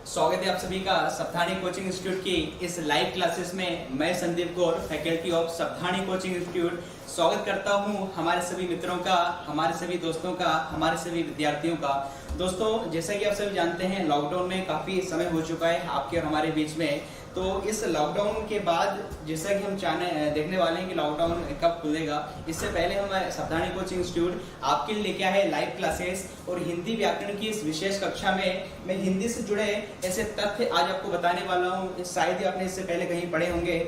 स्वागत है आप सभी का सप्ताहनी कोचिंग इंस्टीट्यूट की इस लाइव क्लासेस में। मैं संदीप गौर, फैकल्टी ऑफ सप्ताहनी कोचिंग इंस्टीट्यूट, स्वागत करता हूं हमारे सभी मित्रों का, हमारे सभी दोस्तों का, हमारे सभी विद्यार्थियों का। दोस्तों, जैसा कि आप सभी जानते हैं, लॉकडाउन में काफ़ी समय हो चुका है आपके और हमारे बीच में। तो इस लॉकडाउन के बाद जैसा कि हम देखने वाले हैं कि लॉकडाउन कब खुलेगा, इससे पहले हम सप्ताहनी कोचिंग इंस्टीट्यूट आपके लिए लेके आए लाइव क्लासेस। और हिंदी व्याकरण की इस विशेष कक्षा में मैं हिंदी से जुड़े ऐसे तथ्य आज आपको बताने वाला हूँ, शायद ही आपने इससे पहले कहीं पढ़े होंगे।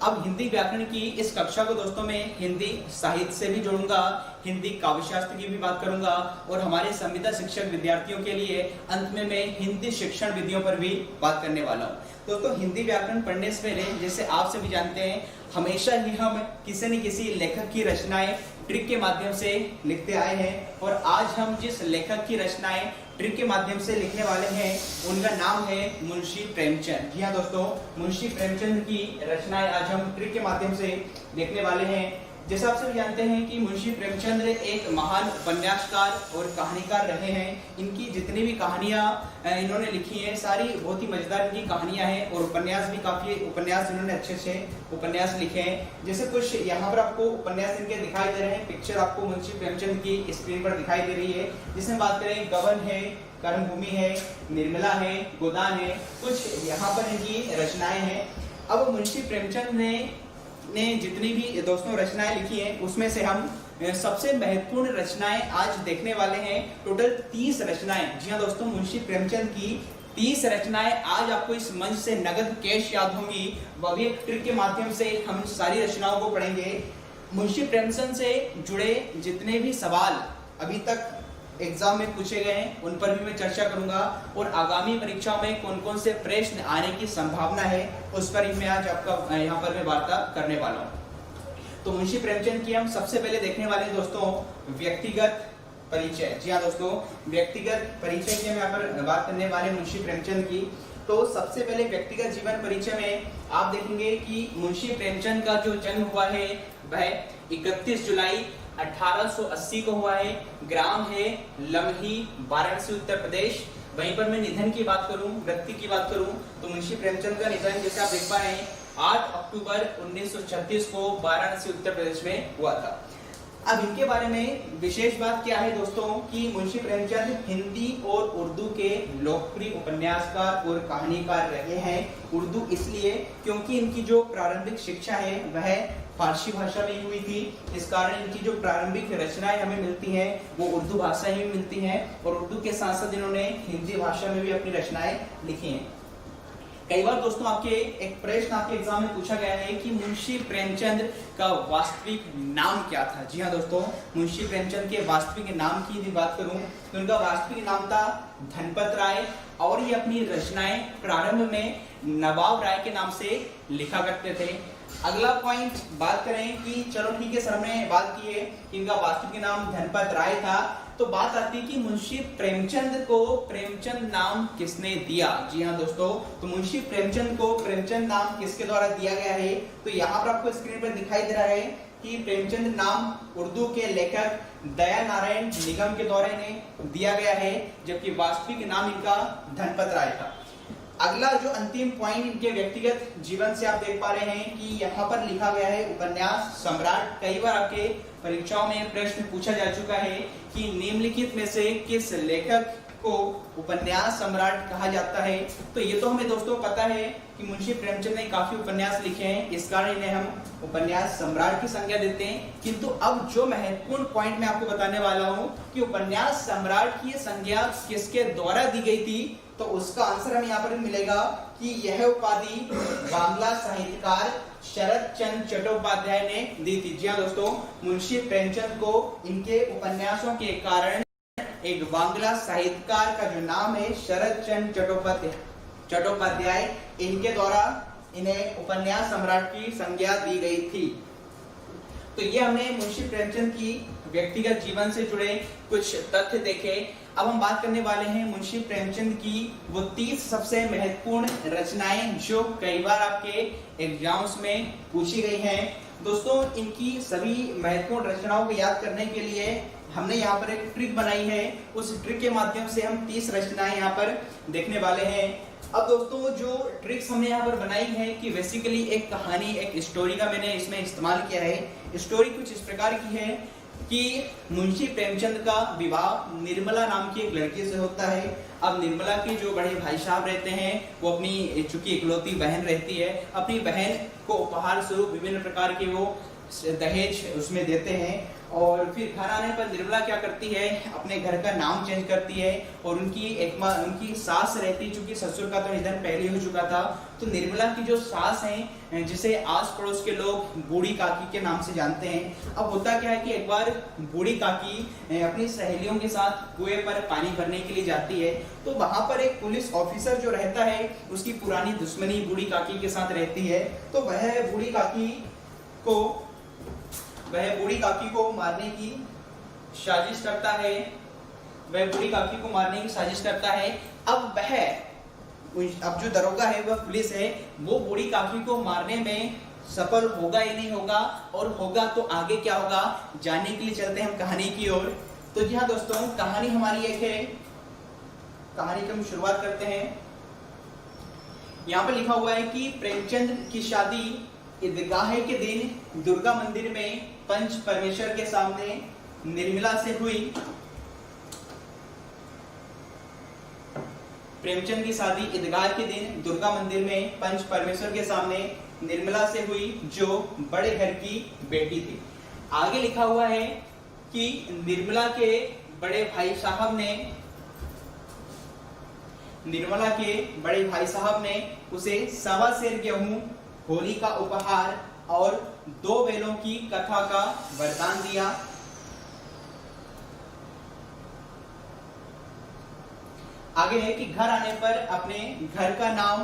अब हिंदी व्याकरण की इस कक्षा को दोस्तों मैं हिंदी साहित्य से भी जोड़ूंगा, हिंदी काव्यशास्त्र की भी बात करूंगा और हमारे संविदा शिक्षक विद्यार्थियों के लिए अंत में मैं हिंदी शिक्षण विधियों पर भी बात करने वाला हूं। दोस्तों, हिंदी व्याकरण पढ़ने से पहले जैसे आप सभी जानते हैं, हमेशा ही हम किसी न किसी लेखक की रचनाएं ट्रिक के माध्यम से लिखते आए हैं। और आज हम जिस लेखक की रचनाएं ट्रिक के माध्यम से लिखने वाले हैं उनका नाम है मुंशी प्रेमचंद। जी हाँ दोस्तों, मुंशी प्रेमचंद की रचनाएं आज हम ट्रिक के माध्यम से लिखने वाले हैं। जैसा आप सभी जानते हैं कि मुंशी प्रेमचंद एक महान उपन्यासकार और कहानीकार रहे हैं। इनकी जितनी भी कहानियां इन्होंने लिखी हैं सारी बहुत ही मजेदार इनकी कहानियां हैं और उपन्यास भी काफी उपन्यास इन्होंने अच्छे उपन्यास लिखे हैं। जैसे कुछ यहाँ पर आपको उपन्यास इनके दिखाई दे रहे हैं, पिक्चर आपको मुंशी प्रेमचंद की स्क्रीन पर दिखाई दे रही है। जिसमें बात करें, गबन है, कर्मभूमि है, निर्मला है, गोदान है, कुछ यहाँ पर इनकी रचनाएं हैं। अब मुंशी प्रेमचंद ने जितनी भी दोस्तों रचनाएं लिखी हैं उसमें से हम सबसे महत्वपूर्ण रचनाएं आज देखने वाले हैं। टोटल 30 रचनाएं। जी हाँ दोस्तों, मुंशी प्रेमचंद की 30 रचनाएं आज आपको इस मंच से नगद कैश याद होंगी। वह भी एक ट्रिक के माध्यम से हम सारी रचनाओं को पढ़ेंगे। मुंशी प्रेमचंद से जुड़े जितने भी सवाल अभी तक एग्जाम में पूछे गए हैं उन पर भी मैं चर्चा करूंगा और आगामी परीक्षाओं में कौन कौन से प्रश्न आने की संभावना है उस पर मैं आज आपका यहाँ पर मैं वार्ता करने वाला हूँ। तो मुंशी प्रेमचंद की हम सबसे पहले देखने वाले दोस्तों व्यक्तिगत परिचय। जी हाँ दोस्तों, व्यक्तिगत परिचय की हम यहाँ पर बात करने वाले मुंशी प्रेमचंद की। तो सबसे पहले व्यक्तिगत जीवन परिचय में आप देखेंगे कि मुंशी प्रेमचंद का जो जन्म हुआ है वह 31 जुलाई 1880 को हुआ है। ग्राम है लम्ही, वाराणसी, उत्तर प्रदेश। वहीं पर मैं निधन की बात करूं, मृत्यु की बात करूं तो मुंशी प्रेमचंद का निधन जैसे आप देख पा रहे हैं 8 अक्टूबर 1936 को वाराणसी, उत्तर प्रदेश में हुआ था। अब इनके बारे में विशेष बात क्या है दोस्तों कि मुंशी प्रेमचंद हिंदी और उर्दू के लोकप्रिय उपन्यासकार और कहानीकार रहे हैं। उर्दू इसलिए क्योंकि इनकी जो प्रारंभिक शिक्षा है वह फारसी भाषा में हुई थी। इस कारण इनकी जो प्रारंभिक रचनाएं हमें मिलती हैं वो उर्दू भाषा ही मिलती हैं और उर्दू के साथ साथ इन्होंने हिंदी भाषा में भी अपनी रचनाएं लिखी हैं। कई बार दोस्तों आपके एक प्रश्न आपके एग्जाम में पूछा गया है कि मुंशी प्रेमचंद का वास्तविक नाम क्या था। जी हाँ दोस्तों, मुंशी प्रेमचंद के वास्तविक नाम की यदि बात करूं तो उनका वास्तविक नाम था धनपत राय और ये अपनी रचनाएं प्रारंभ में नवाब राय के नाम से लिखा करते थे। अगला पॉइंट बात करें कि चलो ठीक है, सर हमने बात की है कि इनका वास्तविक नाम धनपत राय था, तो बात आती है कि मुंशी प्रेमचंद को प्रेमचंद नाम किसने दिया। जी हाँ दोस्तों, तो मुंशी प्रेमचंद को प्रेमचंद नाम किसके द्वारा दिया गया है तो यहाँ पर आपको स्क्रीन पर दिखाई दे रहा है कि प्रेमचंद नाम उर्दू के लेखक दया नारायण निगम के द्वारा इन्हें दिया गया है, जबकि वास्तविक नाम इनका धनपत राय था। अगला जो अंतिम पॉइंट इनके व्यक्तिगत जीवन से आप देख पा रहे हैं कि यहाँ पर लिखा गया है उपन्यास सम्राट। कई बार आपके परीक्षाओं में प्रश्न पूछा जा चुका है कि निम्नलिखित में से किस लेखक को उपन्यास सम्राट कहा जाता है। तो ये तो हमें दोस्तों पता है कि मुंशी प्रेमचंद ने काफी उपन्यास लिखे हैं, इस कारण इन्हें हम उपन्यास सम्राट की संज्ञा देते हैं। किंतु अब जो महत्वपूर्ण पॉइंट मैं आपको बताने वाला हूँ कि उपन्यास सम्राट की संज्ञा किसके द्वारा दी गई थी, तो उसका आंसर हमें यहाँ पर मिलेगा कि यह उपाधि बांग्ला साहित्यकार शरद चंद्र चट्टोपाध्याय ने दी थी। जी हाँ दोस्तों, मुंशी प्रेमचंद को इनके उपन्यासों के कारण एक बांग्ला साहित्यकार का जो नाम है शरद चंद्र चट्टोपाध्याय, इनके द्वारा इन्हें उपन्यास सम्राट की संज्ञा दी गई थी। तो ये हमने मुंशी प्रेमचंद की व्यक्तिगत जीवन से जुड़े कुछ तथ्य देखे। अब हम बात करने वाले हैं मुंशी प्रेमचंद की वो 30 सबसे महत्वपूर्ण रचनाएं जो कई बार आपके एग्जाम्स में पूछी गई हैं। दोस्तों, इनकी सभी महत्वपूर्ण रचनाओं को याद करने के लिए हमने यहाँ पर एक ट्रिक बनाई है। उस ट्रिक के माध्यम से हम 30 रचनाएं यहाँ पर देखने वाले हैं। अब दोस्तों जो ट्रिक्स हमने यहाँ पर बनाई है कि बेसिकली एक कहानी, एक स्टोरी का मैंने इसमें इस्तेमाल किया है। स्टोरी कुछ इस प्रकार की है कि मुंशी प्रेमचंद का विवाह निर्मला नाम की एक लड़की से होता है। अब निर्मला के जो बड़े भाई साहब रहते हैं वो अपनी, चूंकि इकलौती बहन रहती है, अपनी बहन को उपहार स्वरूप विभिन्न प्रकार के वो दहेज उसमें देते हैं। और फिर घर आने पर निर्मला क्या करती है, अपने घर का नाम चेंज करती है। और उनकी सास रहती, चूंकि ससुर का तो निधन पहले हो चुका था, तो निर्मला की जो सास हैं, जिसे आस पड़ोस के लोग बूढ़ी काकी के नाम से जानते हैं। अब होता क्या है कि एक बार बूढ़ी काकी अपनी सहेलियों के साथ कुएं पर पानी भरने के लिए जाती है, तो वहां पर एक पुलिस ऑफिसर जो रहता है, उसकी पुरानी दुश्मनी बूढ़ी काकी के साथ रहती है। तो वह बूढ़ी काकी को मारने की साजिश करता है। अब जो दरोगा है, वह पुलिस है, वो बूढ़ी काकी को मारने में सफल होगा या नहीं होगा, और होगा तो आगे क्या होगा, जानने के लिए चलते हैं हम कहानी की ओर। तो जी हाँ दोस्तों, कहानी हमारी एक है। कहानी की हम शुरुआत करते हैं। यहाँ पर लिखा हुआ है कि प्रेमचंद की शादी ईदगाह के दिन दुर्गा मंदिर में पंच परमेश्वर के सामने निर्मला से हुई। प्रेमचंद की शादी ईदगाह के दिन दुर्गा मंदिर में पंच परमेश्वर के सामने निर्मला से हुई, जो बड़े घर की बेटी थी। आगे लिखा हुआ है कि निर्मला के बड़े भाई साहब ने उसे 1.25 सेर गेहूं, होली का उपहार और 2 बैलों की कथा का वरदान दिया। आगे है कि घर आने पर अपने घर का नाम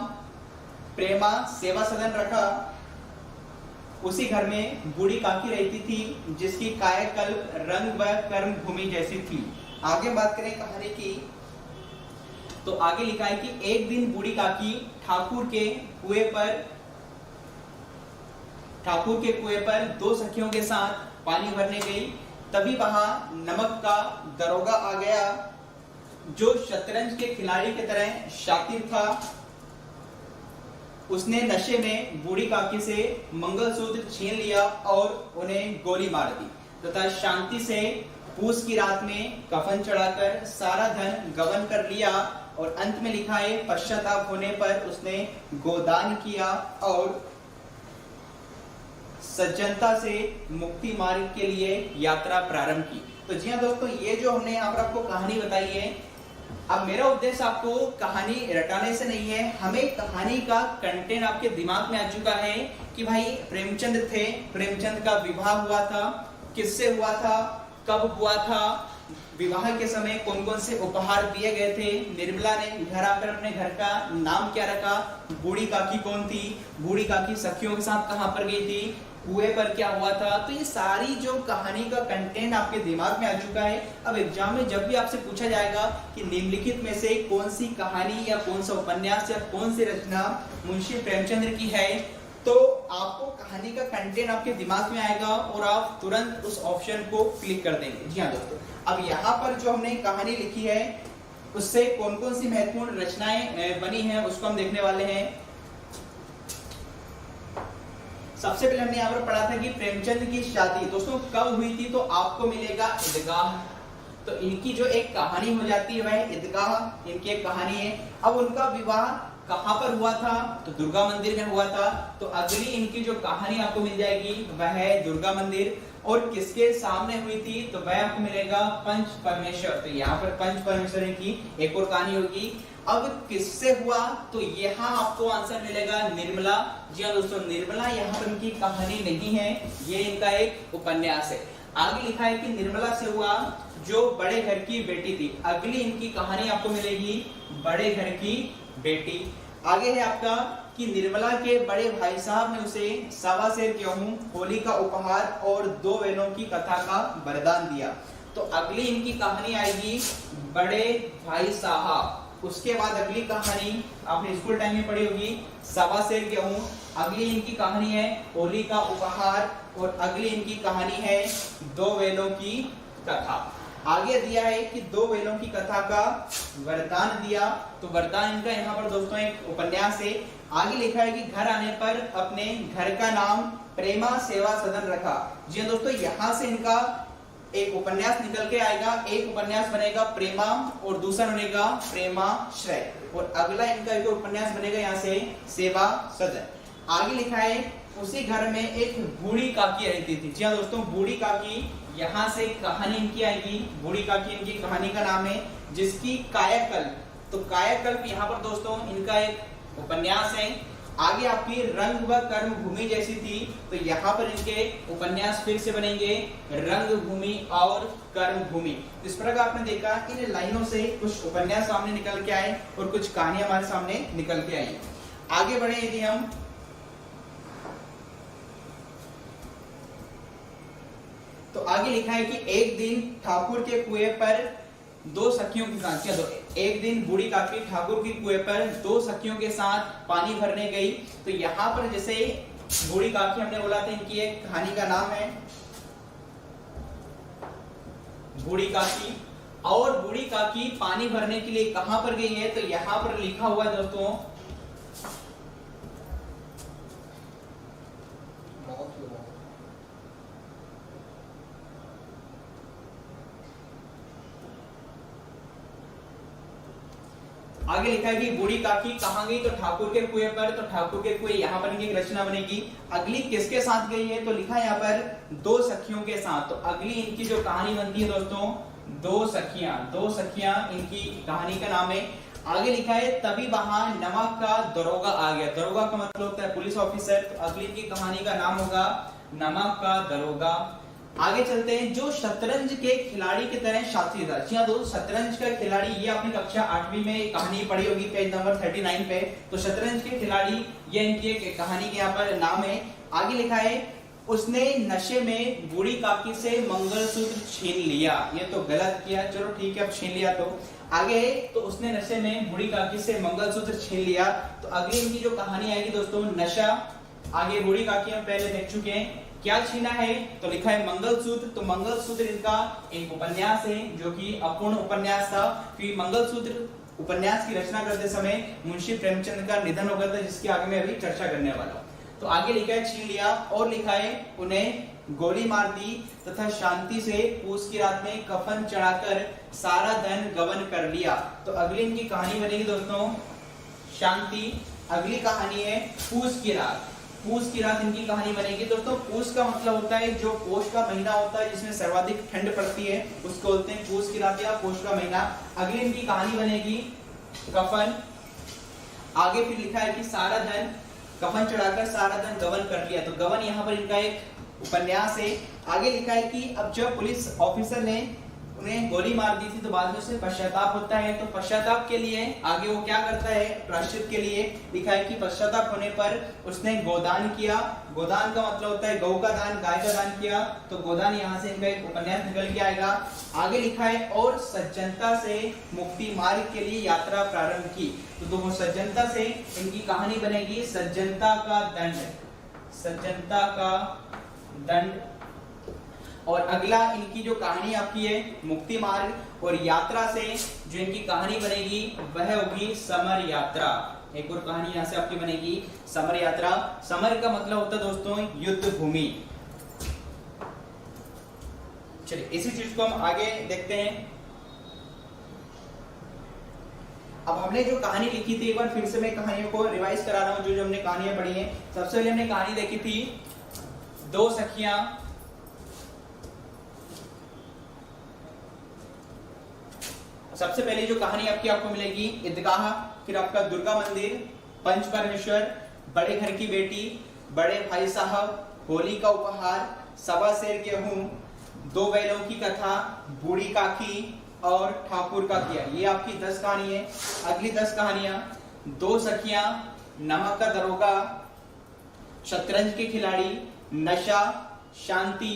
प्रेमा सेवा सदन रखा। उसी घर में बूढ़ी काकी रहती थी, जिसकी कायाकल्प रंग व कर्म भूमि जैसी थी। आगे बात करें कहानी की, तो आगे लिखा है कि एक दिन बूढ़ी काकी ठाकुर के कुएं पर 2 सखियों के साथ पानी भरने गई। तभी वहां नमक का दरोगा आ गया, जो शतरंज के खिलाड़ी की तरह शातिर था। उसने नशे में बूढ़ी काकी से मंगलसूत्र छीन लिया और उन्हें गोली मार दी तथा शांति से पूस की रात में कफन चढ़ाकर सारा धन गबन कर लिया। और अंत में लिखा है, पश्चाताप होने पर उसने गोदान किया और सज्जनता से मुक्ति मार्ग के लिए यात्रा प्रारंभ की। तो जी हाँ दोस्तों, ये जो हमने यहाँ पर आपको कहानी बताई है, अब मेरा उद्देश्य आपको कहानी रटाने से नहीं है, हमें कहानी का कंटेंट आपके दिमाग में आ चुका है कि भाई प्रेमचंद थे, प्रेमचंद का विवाह हुआ था, किससे हुआ था, कब हुआ था, विवाह के समय कौन कौन से उपहार दिए गए थे, निर्मला ने घर आकर अपने घर का नाम क्या रखा, बूढ़ी काकी कौन थी, बूढ़ी काकी सखियों के साथ कहां पर गई थी, कुएं पर क्या हुआ था। तो ये सारी जो कहानी का कंटेंट आपके दिमाग में आ चुका है। अब एग्जाम में जब भी आपसे पूछा जाएगा कि निम्नलिखित में से कौन सी कहानी या कौन सा उपन्यास या कौन सी रचना मुंशी प्रेमचंद की है, तो आपको कहानी का कंटेंट आपके दिमाग में आएगा और आप तुरंत उस ऑप्शन को क्लिक कर देंगे। जी हाँ दोस्तों, अब यहाँ पर जो हमने कहानी लिखी है, उससे कौन कौन सी महत्वपूर्ण रचनाएं बनी हैं, उसको हम देखने वाले हैं। सबसे पहले हमने यहाँ पर पढ़ा था कि प्रेमचंद की शादी दोस्तों कब हुई थी, तो आपको मिलेगा ईदगाह। तो इनकी जो एक कहानी हो जाती है, वह ईदगाह इनकी एक कहानी है। अब उनका विवाह कहां पर हुआ था, तो दुर्गा मंदिर में हुआ था। तो अगली इनकी जो कहानी आपको मिल जाएगी वह है दुर्गा मंदिर। और किसके सामने हुई थी, तो वह आपको मिलेगा पंच परमेश्वर। तो यहाँ पर पंच परमेश्वर की एक और कहानी होगी। अब किससे हुआ, तो यहाँ आपको आंसर मिलेगा निर्मला। जी हाँ दोस्तों, निर्मला यहाँ पर इनकी कहानी नहीं है, ये इनका एक उपन्यास है। आगे लिखा है कि निर्मला से हुआ, जो बड़े घर की बेटी थी। अगली इनकी कहानी आपको मिलेगी बड़े घर की बेटी। आगे है आपका कि निर्मला के बड़े भाई साहब ने उसे 1.25 सेर गेहूं, होली का उपहार और 2 बैलों की कथा का वरदान दिया। तो अगली इनकी कहानी आएगी बड़े भाई साहब। उसके बाद अगली कहानी आपने स्कूल टाइम में पढ़ी होगी, 1.25 सेर गेहूं। अगली इनकी कहानी है होली का उपहार और अगली इनकी कहानी है 2 बैलों की कथा। आगे दिया है कि दो बैलों की कथा का वरदान दिया, तो वरदान इनका यहाँ पर दोस्तों एक उपन्यास है। आगे लिखा है कि घर आने पर अपने घर का नाम प्रेमा सेवा सदन रखा। जी दोस्तों, यहाँ से इनका एक उपन्यास निकल के आएगा। एक उपन्यास बनेगा प्रेमा और दूसरा बनेगा प्रेमाश्रय, और अगला इनका एक उपन्यास बनेगा यहाँ से सेवा सदन। आगे लिखा है उसी घर में एक बूढ़ी काकी रहती थी। जी हाँ दोस्तों, बूढ़ी काकी, यहाँ से कहानी इनकी आएगी। बूढ़ी काकी इनकी कहानी का नाम है, जिसकी कायाकल्प, तो कायाकल्प यहाँ पर दोस्तों इनका एक उपन्यास है। आगे आपकी रंग व कर्म भूमि जैसी थी, तो यहाँ पर इनके उपन्यास फिर से बनेंगे रंग भूमि और कर्म भूमि। इस प्रकार आपने देखा इन लाइनों से कुछ उपन्यास सामने निकल के आए और कुछ कहानी हमारे सामने निकल के आई। आगे बढ़े यदि हम, तो आगे लिखा है कि एक दिन ठाकुर के कुएं पर दो सखियों के साथ, क्या एक दिन बूढ़ी काकी ठाकुर के कुएं पर दो सखियों के साथ पानी भरने गई। तो यहाँ पर जैसे बूढ़ी काकी हमने बोला था, इनकी एक कहानी का नाम है बूढ़ी काकी। और बूढ़ी काकी पानी भरने के लिए कहां पर गई है, तो यहाँ पर लिखा हुआ है दोस्तों आगे लिखा है कि बूढ़ी काकी कहां गई, तो ठाकुर के कुएं पर। तो ठाकुर के कुएं यहाँ पर इनकी रचना बनेगी। अगली किसके साथ गई है, तो लिखा है यहाँ पर दो सखियों के साथ। तो अगली इनकी जो कहानी बनती है दोस्तों, दो सखियां इनकी कहानी का नाम है। आगे लिखा है तभी वहां नमक का दरोगा आ गया। दरोगा का मतलब होता है पुलिस ऑफिसर। तो अगली इनकी कहानी का नाम होगा नमक का दरोगा। आगे चलते हैं, जो शतरंज के खिलाड़ी की तरह शातिर था। जी हाँ दोस्तों, शतरंज का खिलाड़ी, ये आपने कक्षा 8वीं में कहानी पढ़ी होगी पेज नंबर 39 पे। तो शतरंज के खिलाड़ी, ये इनकी एक कहानी के यहाँ पर नाम है। आगे लिखा है उसने नशे में बूढ़ी काकी से मंगलसूत्र छीन लिया। ये तो गलत किया, चलो ठीक है, अब छीन लिया। तो आगे तो उसने नशे में बूढ़ी काकी से मंगलसूत्र छीन लिया। तो अगली इनकी जो कहानी आएगी दोस्तों, नशा। आगे बूढ़ी काकी हम पहले देख चुके हैं। क्या छीना है, तो लिखा है मंगलसूत्र। तो मंगलसूत्र इनका एक उपन्यास है, जो कि अपूर्ण उपन्यास था, क्योंकि मंगलसूत्र उपन्यास की रचना करते समय मुंशी प्रेमचंद का निधन हो गया था, जिसकी आगे मैं अभी चर्चा करने वाला हूँ। तो आगे लिखा है छीन लिया, और लिखा है उन्हें गोली मार दी तथा शांति से पूस की रात में कफन चढ़ाकर सारा धन गबन कर लिया। तो अगली इनकी कहानी बनेगी दोस्तों शांति। अगली कहानी है पूस की रात। पूस की रात इनकी कहानी बनेगी दोस्तों। पूस का मतलब होता है जो पोष का महीना होता है, जिसमें सर्वाधिक ठंड पड़ती है, उसको बोलते हैं पूस की रात या पोष का महीना। अगली इनकी कहानी बनेगी कफन। आगे फिर लिखा है कि सारा धन, कफन चढ़ाकर सारा धन गबन कर लिया। तो गबन यहाँ पर इनका एक उपन्यास है। आगे लिखा है कि अब जब पुलिस ऑफिसर ने उन्हें गोली मार दी थी, तो बाद में उसे पश्चाताप होता है। तो पश्चाताप के लिए आगे वो क्या करता है, प्रायश्चित के लिए लिखा है कि पश्चाताप होने पर उसने गोदान किया। गोदान का मतलब होता है गौ का दान, गाय का दान किया। तो गोदान यहाँ से इनका एक उपन्यास निकल के आएगा। आगे लिखा है और सज्जनता से मुक्ति मार्ग के लिए यात्रा प्रारंभ की। तो सज्जनता से इनकी कहानी बनेगी सज्जनता का दंड। सज्जनता का दंड। और अगला इनकी जो कहानी आपकी है मुक्ति मार्ग, और यात्रा से जो इनकी कहानी बनेगी वह होगी समर यात्रा। एक और कहानी यहाँ से आपकी बनेगी समर यात्रा। समर का मतलब होता है दोस्तों युद्ध भूमि। चलिए इसी चीज को हम आगे देखते हैं। अब हमने जो कहानी लिखी थी, एक बार फिर से मैं कहानियों को रिवाइज करा रहा हूं, जो जो हमने कहानियां पढ़ी हैं। सबसे पहले हमने कहानी देखी थी दो सखियां। सबसे पहले जो कहानी आपको मिलेगी ईदगाह, फिर आपका दुर्गा मंदिर, पंच परमेश्वर, बड़े घर की बेटी, बड़े भाई साहब, होली का उपहार, सवा सेर गेहूं, दो बैलों की कथा, बूढ़ी काकी और ठाकुर का किया। ये आपकी 10 कहानी है। अगली 10 कहानियां, दो सखियां, नमक का दरोगा, शतरंज के खिलाड़ी, नशा, शांति,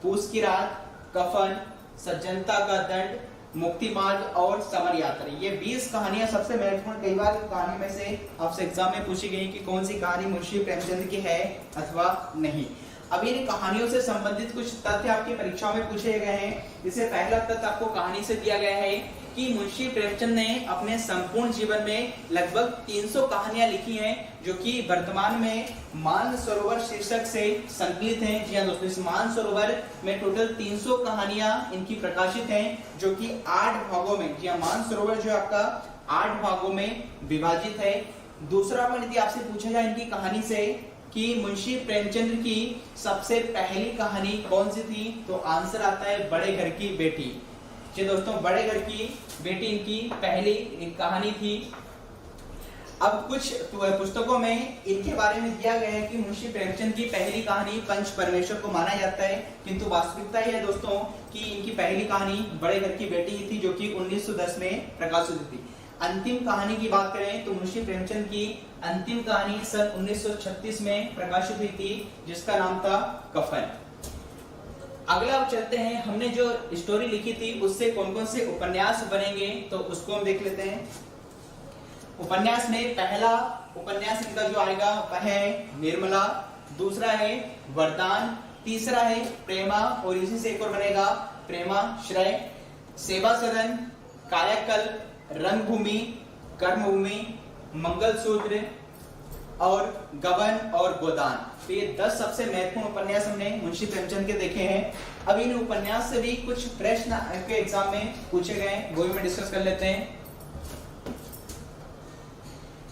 पूस की रात, कफन, सज्जनता का दंड, मुक्ति मार्ग और समर यात्रा। ये 20 कहानियां सबसे महत्वपूर्ण। कई बार कहानी में से आपसे एग्जाम में पूछी गई कि कौन सी कहानी मुंशी प्रेमचंद की है अथवा नहीं। अब इन कहानियों से संबंधित कुछ तथ्य आपकी परीक्षाओं में पूछे गए हैं। इससे पहला तथ्य आपको कहानी से दिया गया है कि मुंशी प्रेमचंद ने अपने संपूर्ण जीवन में लगभग 300 कहानियां लिखी हैं, जो कि वर्तमान में मानसरोवर शीर्षक से संकलित हैं। जी हाँ दोस्तों, इस मानसरोवर में टोटल 300 कहानियां इनकी प्रकाशित हैं, जो कि 8 भागों में, जी हाँ, मानसरोवर जो आपका 8 भागों में विभाजित है। दूसरा पॉइंट यदि आपसे पूछा जाए इनकी कहानी से कि मुंशी प्रेमचंद की सबसे पहली कहानी कौन सी थी, तो आंसर आता है बड़े घर की बेटी। जी दोस्तों, बड़े घर की बेटी इनकी पहली कहानी थी। अब कुछ पुस्तकों में इनके बारे में दिया गया है कि मुंशी प्रेमचंद की पहली कहानी पंच परमेश्वर को माना जाता है, किंतु वास्तविकता यह है दोस्तों कि इनकी पहली कहानी बड़े घर की बेटी ही थी, जो कि 1910 में प्रकाशित हुई थी। अंतिम कहानी की बात करें तो मुंशी प्रेमचंद की अंतिम कहानी सन 1936 में प्रकाशित हुई थी, जिसका नाम था कफन। अगला अब चलते हैं, हमने जो स्टोरी लिखी थी उससे कौन कौन से उपन्यास बनेंगे, तो उसको हम देख लेते हैं। उपन्यास में पहला उपन्यास इनका जो आएगा वह है निर्मला, दूसरा है वरदान, तीसरा है प्रेमा, और इसी से एक और बनेगा प्रेमाश्रय, सेवा सदन, कायाकल्प, रंगभूमि, कर्मभूमि, मंगलसूत्र और गबन और गोदान। तो ये 10 सबसे महत्वपूर्ण उपन्यास हमने मुंशी प्रेमचंद के देखे हैं। अब इन उपन्यास से भी कुछ प्रश्न आपके एग्जाम में पूछे गए हैं, वो भी मैं डिस्कस कर लेते हैं।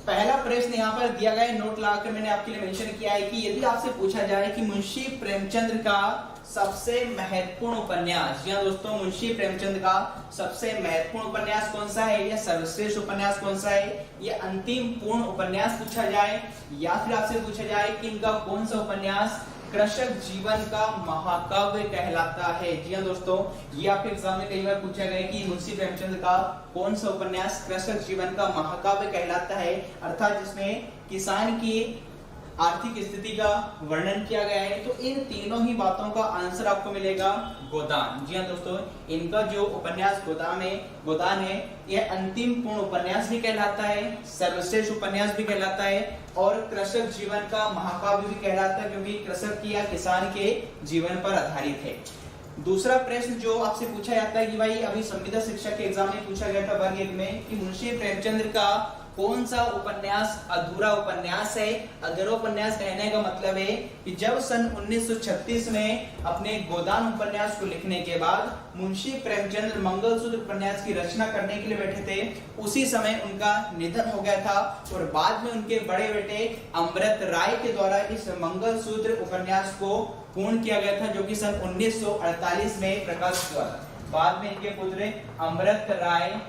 पहला प्रश्न यहाँ पर दिया गया है, नोट लगाकर मैंने आपके लिए मेंशन किया है कि यदि आपसे पूछा जाए कि मुंशी प्रेमचंद का सबसे महत्वपूर्ण उपन्यास, जी हाँ दोस्तों, मुंशी प्रेमचंद का सबसे महत्वपूर्ण उपन्यास कौन सा है, या सर्वश्रेष्ठ उपन्यास कौन सा है, ये अंतिम पूर्ण उपन्यास पूछा जाए, या फिर आपसे पूछा जाए कि इनका कौन सा उपन्यास कृषक जीवन का महाकाव्य कहलाता है। जी हाँ दोस्तों, ये आपके एग्जाम में कई बार पूछा गया कि मुंशी प्रेमचंद का कौन सा उपन्यास कृषक जीवन का महाकाव्य कहलाता है, अर्थात जिसमें किसान की आर्थिक स्थिति का वर्णन किया गया है। तो इन तीनों ही बातों का आंसर आपको मिलेगा गोदान। जी हाँ दोस्तों, इनका जो उपन्यास गोदान है, यह अंतिम पूर्ण उपन्यास भी कहलाता है, सर्वश्रेष्ठ उपन्यास भी कहलाता है, और कृषक जीवन का महाकाव्य भी कहलाता है, क्योंकि कृषक की या किसान के जीवन पर आधारित है। दूसरा प्रश्न जो आपसे पूछा जाता है कि भाई अभी संविदा शिक्षा के एग्जाम में पूछा गया था वर्ग 1 में कि मुंशी प्रेमचंद का कौन सा उपन्यास अधूरा उपन्यास है। अधूरा उपन्यास कहने का मतलब है कि जब सन 1936 में अपने गोदान उपन्यास को लिखने के बाद मुंशी प्रेमचंद मंगलसूत्र उपन्यास की रचना करने के लिए बैठे थे, उसी समय उनका निधन हो गया था, और बाद में उनके बड़े बेटे अमृत राय के द्वारा इस मंगलसूत्र उपन्यास को पूर्ण किया गया था, जो कि सन 1948 में प्रकाशित हुआ था। बाद में इनके पुत्र अमृत राय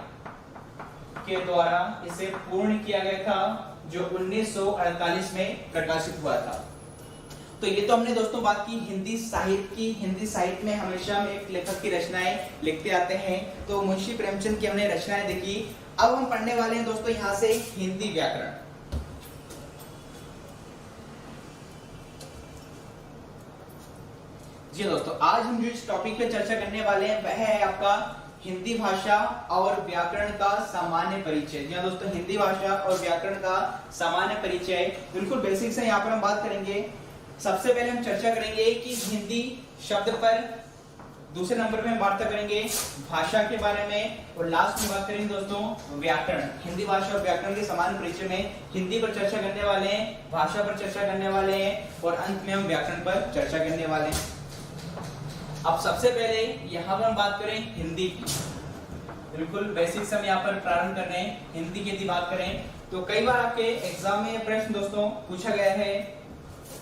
के द्वारा इसे पूर्ण किया गया था, जो 1948 में प्रकाशित हुआ था। तो ये तो हमने दोस्तों बात की हिंदी साहित्य की। हिंदी साहित्य में हमेशा हम एक लेखक की रचनाएं लिखते आते हैं, तो मुंशी प्रेमचंद की हमने रचनाएं देखी। अब हम पढ़ने वाले हैं दोस्तों यहाँ से हिंदी व्याकरण। जी दोस्तों, आज हम जो इस टॉपिक पे चर्चा करने वाले हैं वह है आपका हिंदी भाषा और व्याकरण का सामान्य परिचय। जी दोस्तों, हिंदी भाषा और व्याकरण का सामान्य परिचय बिल्कुल बेसिक से यहाँ पर हम बात करेंगे। सबसे पहले हम चर्चा करेंगे कि हिंदी शब्द पर, दूसरे नंबर पे हम बात करेंगे भाषा के बारे में, और लास्ट में बात करेंगे दोस्तों व्याकरण। हिंदी भाषा और व्याकरण के सामान्य परिचय में हिंदी पर चर्चा करने वाले हैं, भाषा पर चर्चा करने वाले हैं, और अंत में हम व्याकरण पर चर्चा करने वाले हैं। अब सबसे पहले यहाँ पर हम बात करें हिंदी की, बिल्कुल बेसिक से हम यहाँ पर प्रारंभ कर रहे हैं। हिंदी की यदि बात करें तो कई बार आपके एग्जाम में प्रश्न दोस्तों पूछा गया है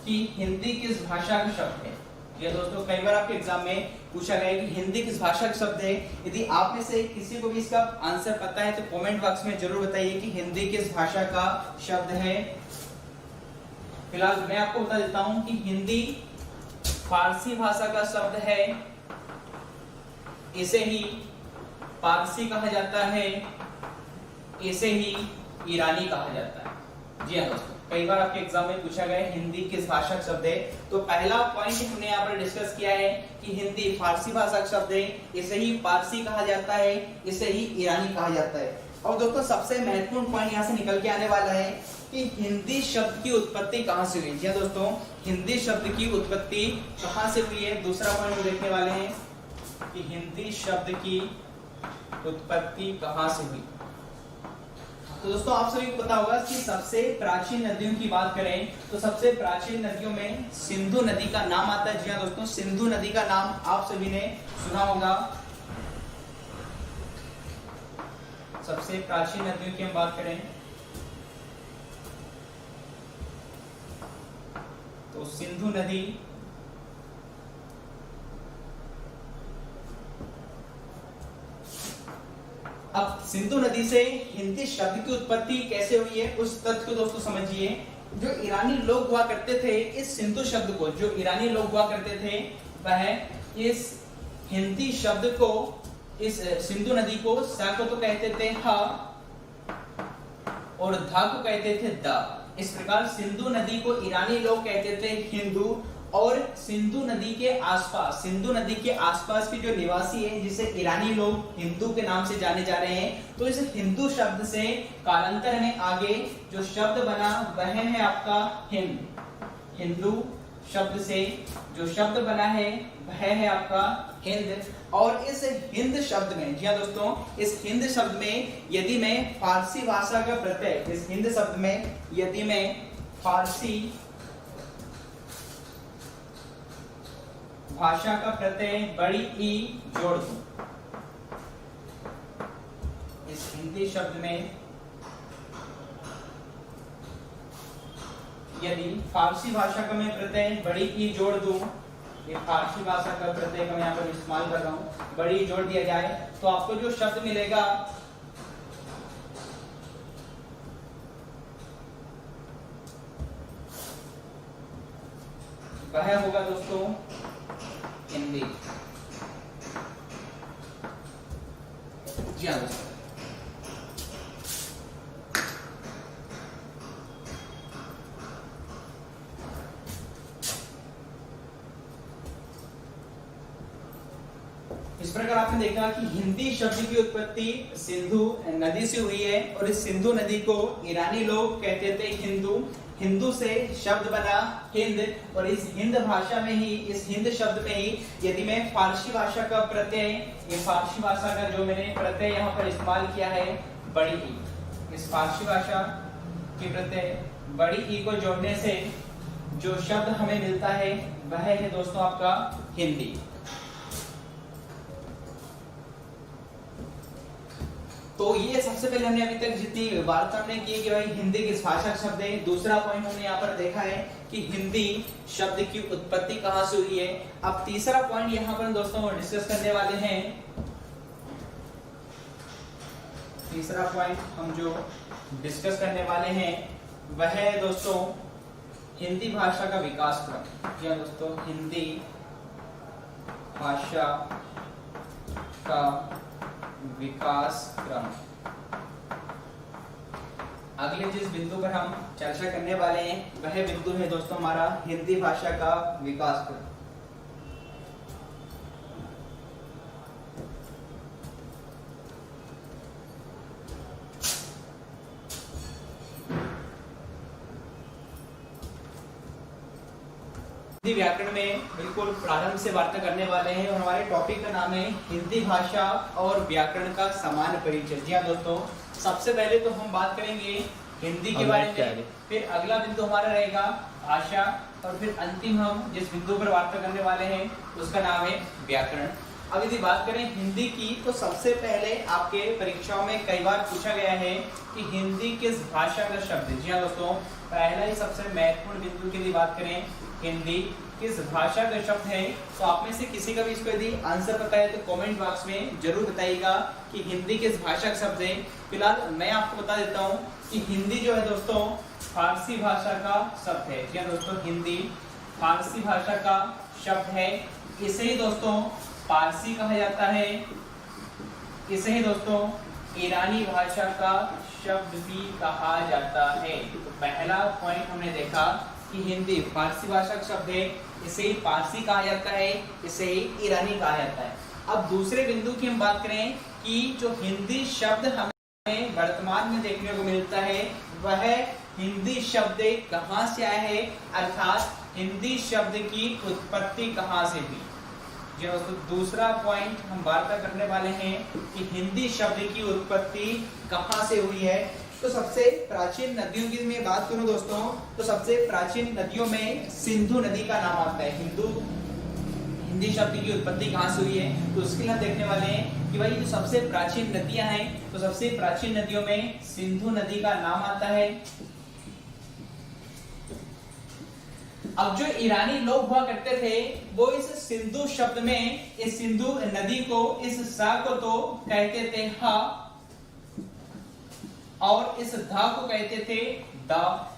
कि हिंदी किस भाषा का शब्द है। ये दोस्तों कई बार आपके एग्जाम में पूछा गया है कि हिंदी किस भाषा का शब्द है। यदि आप में से किसी को भी इसका आंसर पता है तो कमेंट बॉक्स में जरूर बताइए कि हिंदी किस भाषा का शब्द है। फिलहाल मैं आपको बता देता हूँ कि हिंदी फारसी भाषा का शब्द है, इसे ही पारसी कहा जाता है, इसे ही ईरानी कहा जाता है। जी हाँ दोस्तों, कई बार आपके एग्जाम में पूछा गया हिंदी किस भाषा का शब्द है। तो पहला पॉइंट हमने यहाँ पर डिस्कस किया है कि हिंदी फारसी भाषा का शब्द है, इसे ही पारसी कहा जाता है, इसे ही ईरानी कहा जाता है। और दोस्तों सबसे महत्वपूर्ण पॉइंट यहाँ से निकल के आने वाला है कि हिंदी शब्द की उत्पत्ति कहाँ से हुई। जी दोस्तों, हिंदी शब्द की उत्पत्ति कहाँ से हुई है, दूसरा पॉइंट हम देखने वाले हैं कि हिंदी शब्द की उत्पत्ति कहाँ से हुई। तो दोस्तों आप सभी को पता होगा कि सबसे प्राचीन नदियों की बात करें तो सबसे प्राचीन नदियों में सिंधु नदी का नाम आता है। जी हाँ दोस्तों, सिंधु नदी का नाम आप सभी ने सुना होगा। सबसे प्राचीन नदियों की हम बात करें तो सिंधु नदी अब सिंधु नदी से हिंदी शब्द की उत्पत्ति कैसे हुई है उस तथ्य को दोस्तों समझिए। जो ईरानी लोग हुआ करते थे, इस सिंधु शब्द को जो ईरानी लोग हुआ करते थे वह इस हिंदी शब्द को, इस सिंधु नदी को स को तो कहते थे ह और धा को कहते थे द। इस प्रकार सिंधु नदी को ईरानी लोग कहते थे हिंदू, और सिंधु नदी के आसपास, सिंधु नदी के आसपास के जो निवासी हैं जिसे ईरानी लोग हिंदू के नाम से जाने जा रहे हैं, तो इस हिंदू शब्द से कालांतर में आगे जो शब्द बना वह है आपका हिंद। हिंदू शब्द से जो शब्द बना है वह है आपका हिंद। और इस हिंद शब्द में, जी हाँ दोस्तों, इस हिंद शब्द में यदि मैं फारसी भाषा का प्रत्यय, इस हिंद शब्द में यदि मैं फारसी भाषा का प्रत्यय बड़ी ई जोड़ दूं, इस हिंदी शब्द में यदि फारसी भाषा का मैं प्रत्यय बड़ी ई जोड़ दूं, ये फारसी भाषा का प्रत्यय का मैं यहाँ पर इस्तेमाल कर रहा हूं, बड़ी जोड़ दिया जाए तो आपको जो शब्द मिलेगा वह होगा दोस्तों हिंदी। जी हाँ दोस्तों, इस प्रकार आपने देखा कि हिंदी शब्द की उत्पत्ति सिंधु नदी से हुई है, और इस सिंधु नदी को ईरानी लोग कहते थे हिंदू। हिंदू से शब्द बना हिंद, और इस हिंद भाषा में ही, इस हिंद शब्द में ही यदि मैं फारसी भाषा का प्रत्यय, ये फारसी भाषा का जो मैंने प्रत्यय यहाँ पर इस्तेमाल किया है बड़ी ई, इस फारसी भाषा के प्रत्यय बड़ी ई को जोड़ने से जो शब्द हमें मिलता है वह है दोस्तों आपका हिंदी। तो ये सबसे पहले हमने अभी तक जितनी वार्ता हमने की कि भाई हिंदी किस भाषा का शब्द है। दूसरा पॉइंट हमने यहाँ पर देखा है कि हिंदी शब्द की उत्पत्ति कहाँ से हुई है। अब तीसरा पॉइंट यहाँ पर दोस्तों डिस्कस करने वाले हैं। तीसरा पॉइंट हम जो डिस्कस करने वाले हैं वह है दोस्तों हिंदी भाषा का विकास क्रम। जी हाँ दोस्तों, हिंदी भाषा का विकास क्रम। अगले जिस बिंदु पर हम चर्चा करने वाले हैं वह बिंदु है दोस्तों हमारा हिंदी भाषा का विकास क्रम। हिंदी व्याकरण में बिल्कुल प्रारंभ से वार्ता करने वाले हैं, और हमारे टॉपिक का नाम है हिंदी भाषा और व्याकरण का सामान्य परिचय। जी हाँ दोस्तों, सबसे पहले तो हम बात करेंगे हिंदी के बारे में, फिर अगला बिंदु हमारा रहेगा भाषा, और फिर अंतिम हम जिस बिंदु पर वार्ता करने वाले हैं उसका नाम है व्याकरण। अब यदि बात करें हिंदी की तो सबसे पहले आपके परीक्षाओं में कई बार पूछा गया है कि हिंदी किस भाषा का शब्द है। जी हाँ दोस्तों, पहला ही सबसे महत्वपूर्ण बिंदु की यदि बात करें हिंदी किस भाषा का शब्द है, तो आप में से किसी का भी इसको यदि आंसर पता है तो कमेंट बॉक्स में जरूर बताइएगा कि हिंदी किस भाषा का शब्द है। फिलहाल मैं आपको बता देता हूँ कि हिंदी जो है दोस्तों फारसी भाषा का शब्द है। जी हाँ दोस्तों, हिंदी फारसी भाषा का शब्द है। इसे ही दोस्तों पारसी कहा जाता है, इसे ही दोस्तों ईरानी भाषा का शब्द भी कहा जाता है। तो पहला पॉइंट हमने देखा कि हिंदी फारसी भाषा का शब्द है, इसे ही पारसी कहा जाता है, इसे ही ईरानी कहा जाता है। अब दूसरे बिंदु की हम बात करें कि जो हिंदी शब्द हमें वर्तमान में देखने को मिलता है वह हिंदी शब्द कहां से आया है, अर्थात हिंदी शब्द की उत्पत्ति कहां से हुई। जी दोस्तों, दूसरा पॉइंट हम वार्ता करने वाले हैं कि हिंदी शब्द की उत्पत्ति कहां से हुई है। तो सबसे प्राचीन नदियों की मैं बात करूं दोस्तों, तो सबसे प्राचीन नदियों में सिंधु नदी का नाम आता है। हिंदी शब्द की उत्पत्ति कहां से हुई है, तो उसके लिए हम देखने वाले हैं कि भाई जो सबसे प्राचीन नदियां हैं, तो सबसे प्राचीन नदियों में सिंधु नदी का नाम आता है। अब जो ईरानी लोग हुआ करते थे, वो इस सिंधु शब्द में, इस सिंधु नदी को, इस सा को तो कहते थे हा, और इस धा को कहते थे दा।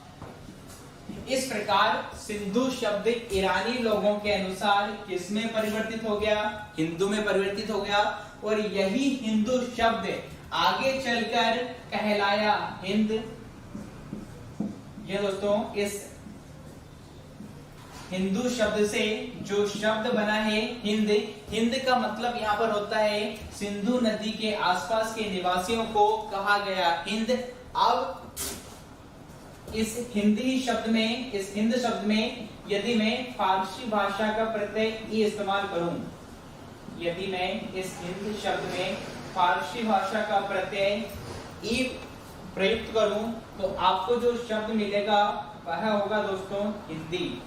इस प्रकार सिंधु शब्द ईरानी लोगों के अनुसार किसमें परिवर्तित हो गया, हिंदू में परिवर्तित हो गया, और यही हिंदू शब्द आगे चलकर कहलाया हिंद। ये दोस्तों, इस हिंदू शब्द से जो शब्द बना है हिंद, हिंद का मतलब यहाँ पर होता है सिंधु नदी के आसपास के निवासियों को कहा गया हिंद। अब इस हिंदी शब्द में, इस हिंद शब्द में यदि मैं फारसी भाषा का प्रत्यय ई इस्तेमाल करूं, यदि मैं इस हिंद शब्द में फारसी भाषा का प्रत्यय ई प्रयुक्त करूं, तो आपको जो शब्द मिलेगा वह होगा दोस्तों हिंदी।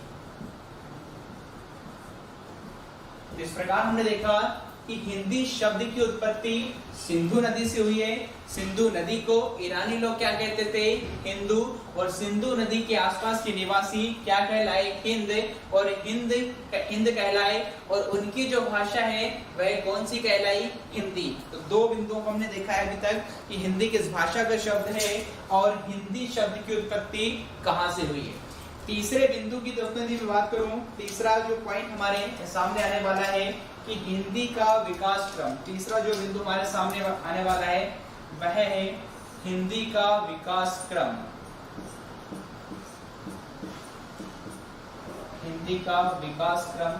इस प्रकार हमने देखा कि हिंदी शब्द की उत्पत्ति सिंधु नदी से हुई है। सिंधु नदी को ईरानी लोग क्या कहते थे, हिंदू, और सिंधु नदी के आसपास के निवासी क्या कहलाए, हिंद, और हिंद कहलाए, और उनकी जो भाषा है वह कौन सी कहलाई, हिंदी। तो दो बिंदुओं को हमने देखा है अभी तक कि हिंदी किस भाषा का शब्द है और हिंदी शब्द की उत्पत्ति कहां से हुई है। तीसरे बिंदु की दोस्तों यदि मैं बात करूं, तीसरा जो पॉइंट हमारे सामने आने वाला है कि हिंदी का विकास क्रम। तीसरा जो बिंदु हमारे सामने आने वाला है वह है हिंदी का विकास क्रम। हिंदी का विकास क्रम।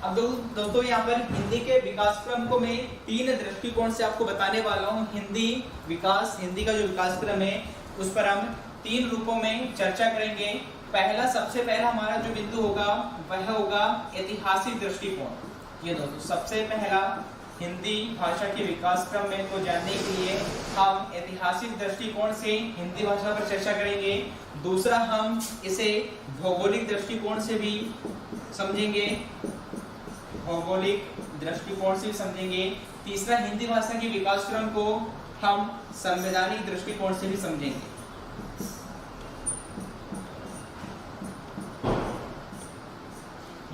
अब दोस्तों यहाँ पर हिंदी के विकास क्रम को मैं तीन दृष्टिकोण से आपको बताने वाला हूँ। हिंदी का जो विकास क्रम है उस पर हम तीन रूपों में चर्चा करेंगे। सबसे पहला हमारा जो बिंदु होगा वह होगा ऐतिहासिक दृष्टिकोण। ये दोस्तों, सबसे पहला हिंदी भाषा के विकास क्रम में को जानने के लिए हम ऐतिहासिक दृष्टिकोण से हिंदी भाषा पर चर्चा करेंगे। दूसरा, हम इसे भौगोलिक दृष्टिकोण से भी समझेंगे, भौगोलिक दृष्टिकोण से समझेंगे। तीसरा, हिंदी भाषा के विकास क्रम को हम संवैधानिक दृष्टिकोण से भी समझेंगे।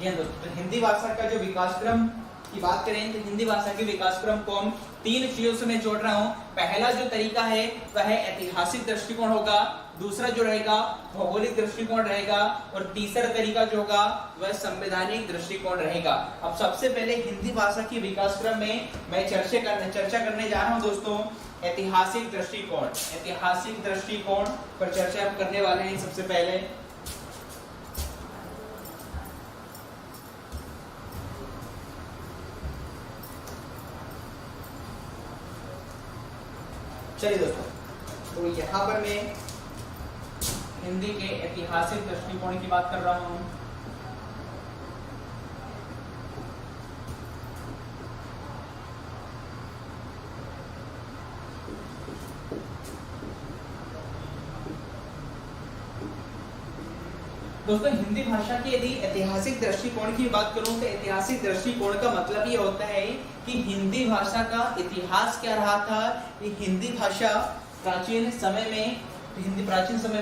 दोस्तों, हिंदी भाषा का जो विकास क्रम की बात करें तो हिंदी भाषा के विकास क्रम को हम तीन चीजों से मैं जोड़ रहा हूं। पहला जो तरीका है वह ऐतिहासिक दृष्टिकोण होगा, दूसरा जो रहेगा भौगोलिक दृष्टिकोण रहेगा, और तीसरा तरीका जो होगा वह संवैधानिक दृष्टिकोण रहेगा। अब सबसे पहले हिंदी भाषा के विकास क्रम में मैं चर्चा करने जा रहा हूं दोस्तों ऐतिहासिक दृष्टिकोण। ऐतिहासिक दृष्टिकोण पर चर्चा हम करने वाले हैं। सबसे पहले चलिए दोस्तों, तो यहाँ पर मैं हिंदी के ऐतिहासिक दृष्टिकोण की बात कर रहा हूँ। दोस्तों, हिंदी भाषा की यदि ऐतिहासिक दृष्टिकोण की बात करूं तो ऐतिहासिक दृष्टिकोण का मतलब ये होता है कि हिंदी भाषा का इतिहास क्या रहा था। कि हिंदी भाषा प्राचीन समय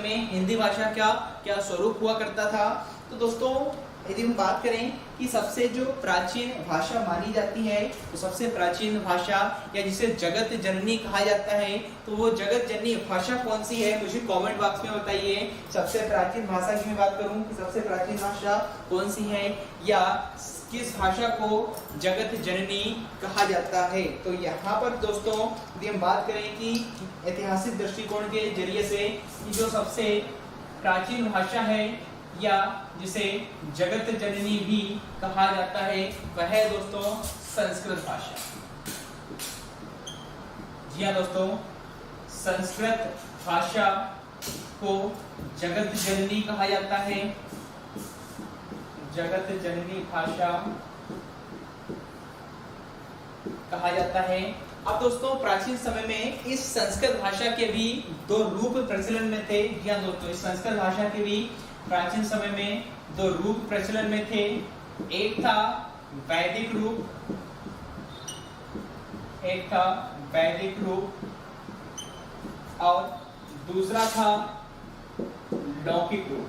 में हिंदी भाषा क्या स्वरूप हुआ करता था। तो दोस्तों, यदि हम बात करें कि सबसे जो प्राचीन भाषा मानी जाती है, तो सबसे प्राचीन भाषा या जिसे जगत जननी कहा जाता है, तो वो जगत जननी भाषा कौन सी है, मुझे कमेंट बॉक्स में बताइए। सबसे प्राचीन भाषा की मैं बात करूं कि सबसे प्राचीन भाषा कौन सी है, या किस भाषा को जगत जननी कहा जाता है। तो यहाँ पर दोस्तों यदि हम बात करें कि ऐतिहासिक दृष्टिकोण के जरिए से कि जो सबसे प्राचीन भाषा है या जिसे जगत जननी भी कहा जाता है वह है दोस्तों संस्कृत भाषा। जी हाँ दोस्तों, संस्कृत भाषा को जगत जननी कहा जाता है, जगत जननी भाषा कहा जाता है। अब दोस्तों प्राचीन समय में इस संस्कृत भाषा के भी दो रूप प्रचलन में थे। जी हाँ दोस्तों, इस संस्कृत भाषा के भी प्राचीन समय में दो रूप प्रचलन में थे। एक था वैदिक रूप, एक था वैदिक रूप और दूसरा था लौकिक रूप।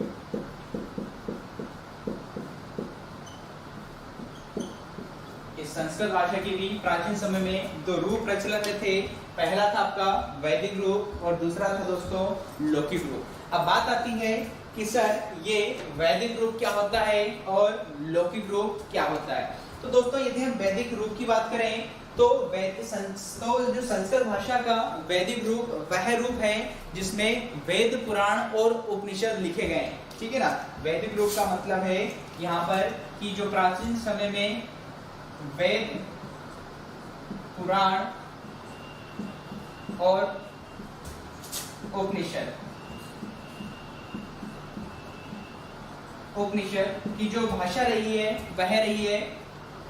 इस संस्कृत भाषा की भी प्राचीन समय में दो रूप प्रचलन में थे। पहला था आपका वैदिक रूप और दूसरा था दोस्तों लौकिक रूप। अब बात आती है कि सर ये वैदिक रूप क्या होता है और लौकिक रूप क्या होता है। तो दोस्तों यदि हम वैदिक रूप की बात करें तो जो संस्कृत भाषा का वैदिक रूप वह रूप है जिसमें वेद पुराण और उपनिषद लिखे गए हैं। ठीक है ना, वैदिक रूप का मतलब है यहाँ पर कि जो प्राचीन समय में वेद पुराण और उपनिषद की जो भाषा रही है वह रही है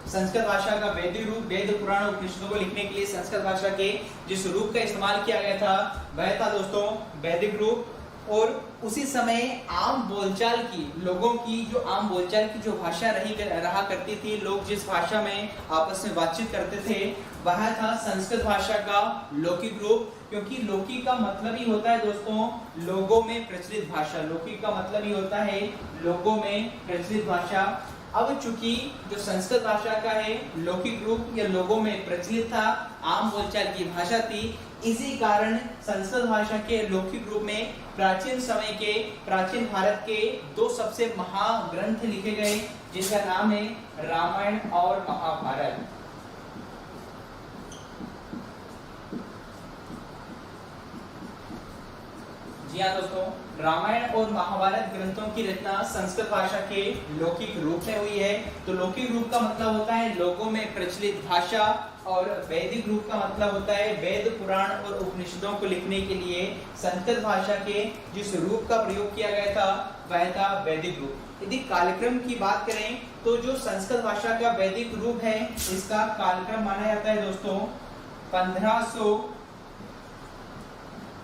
संस्कृत भाषा का वैदिक रूप। वेद पुराण उपनिषदों को लिखने के लिए संस्कृत भाषा के जिस रूप का इस्तेमाल किया गया था वह था दोस्तों वैदिक रूप। और उसी समय आम बोलचाल की लोगों की जो आम बोलचाल की जो भाषा रहा करती थी, लोग जिस भाषा में आपस में बातचीत करते थे वह था संस्कृत भाषा का लौकिक रूप। क्योंकि लौकिक का मतलब ही होता है दोस्तों लोगों में प्रचलित भाषा। लौकिक का मतलब ही होता है लोगों में प्रचलित भाषा। अब चूंकि जो संस्कृत भाषा का है लौकिक रूप या लोगों में प्रचलित था, आम बोलचाल की भाषा थी, इसी कारण संस्कृत भाषा के लौकिक रूप में प्राचीन समय के प्राचीन भारत के दो सबसे महाग्रंथ लिखे गए जिनका नाम है रामायण और महाभारत। जी हाँ दोस्तों, रामायण और महाभारत ग्रंथों की रचना संस्कृत भाषा के लौकिक रूप में हुई है। तो लौकिक रूप का मतलब होता है लोगों में प्रचलित भाषा और वैदिक रूप का मतलब होता है वेद पुराण और उपनिषदों को लिखने के लिए संस्कृत भाषा के जिस रूप का प्रयोग किया गया था वह था वैदिक रूप। यदि कालक्रम की बात करें तो जो संस्कृत भाषा का वैदिक रूप है इसका कालक्रम माना जाता है दोस्तों 1500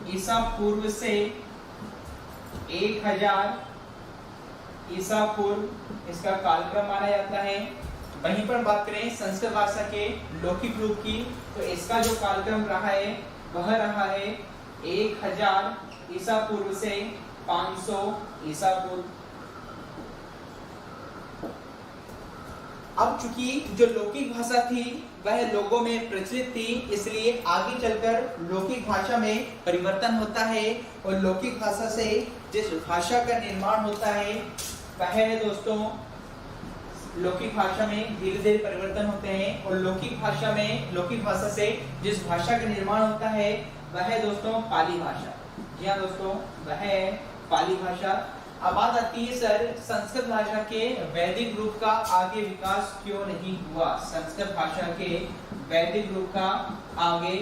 ईसा पूर्व से 1000 ईसा पूर्व इसका कालक्रम माना जाता है। वहीं पर बात करें संस्कृत भाषा के लौकिक रूप की तो इसका जो कालक्रम रहा है वह रहा है 1000 ईसा पूर्व से 500 ईसा पूर्व। अब चूंकि जो लौकिक भाषा थी वह लोगों में प्रचलित थी, इसलिए आगे चलकर लौकिक भाषा में परिवर्तन होता है और लौकिक भाषा से जिस भाषा का निर्माण होता है वह है दोस्तों लौकिक भाषा में धीरे धीरे परिवर्तन होते हैं और लौकिक भाषा से जिस भाषा का निर्माण होता है वह है दोस्तों पाली भाषा। जी हाँ दोस्तों, वह है पाली भाषा। अब बात आती है सर संस्कृत भाषा के वैदिक रूप का आगे विकास क्यों नहीं हुआ। संस्कृत भाषा के वैदिक रूप का आगे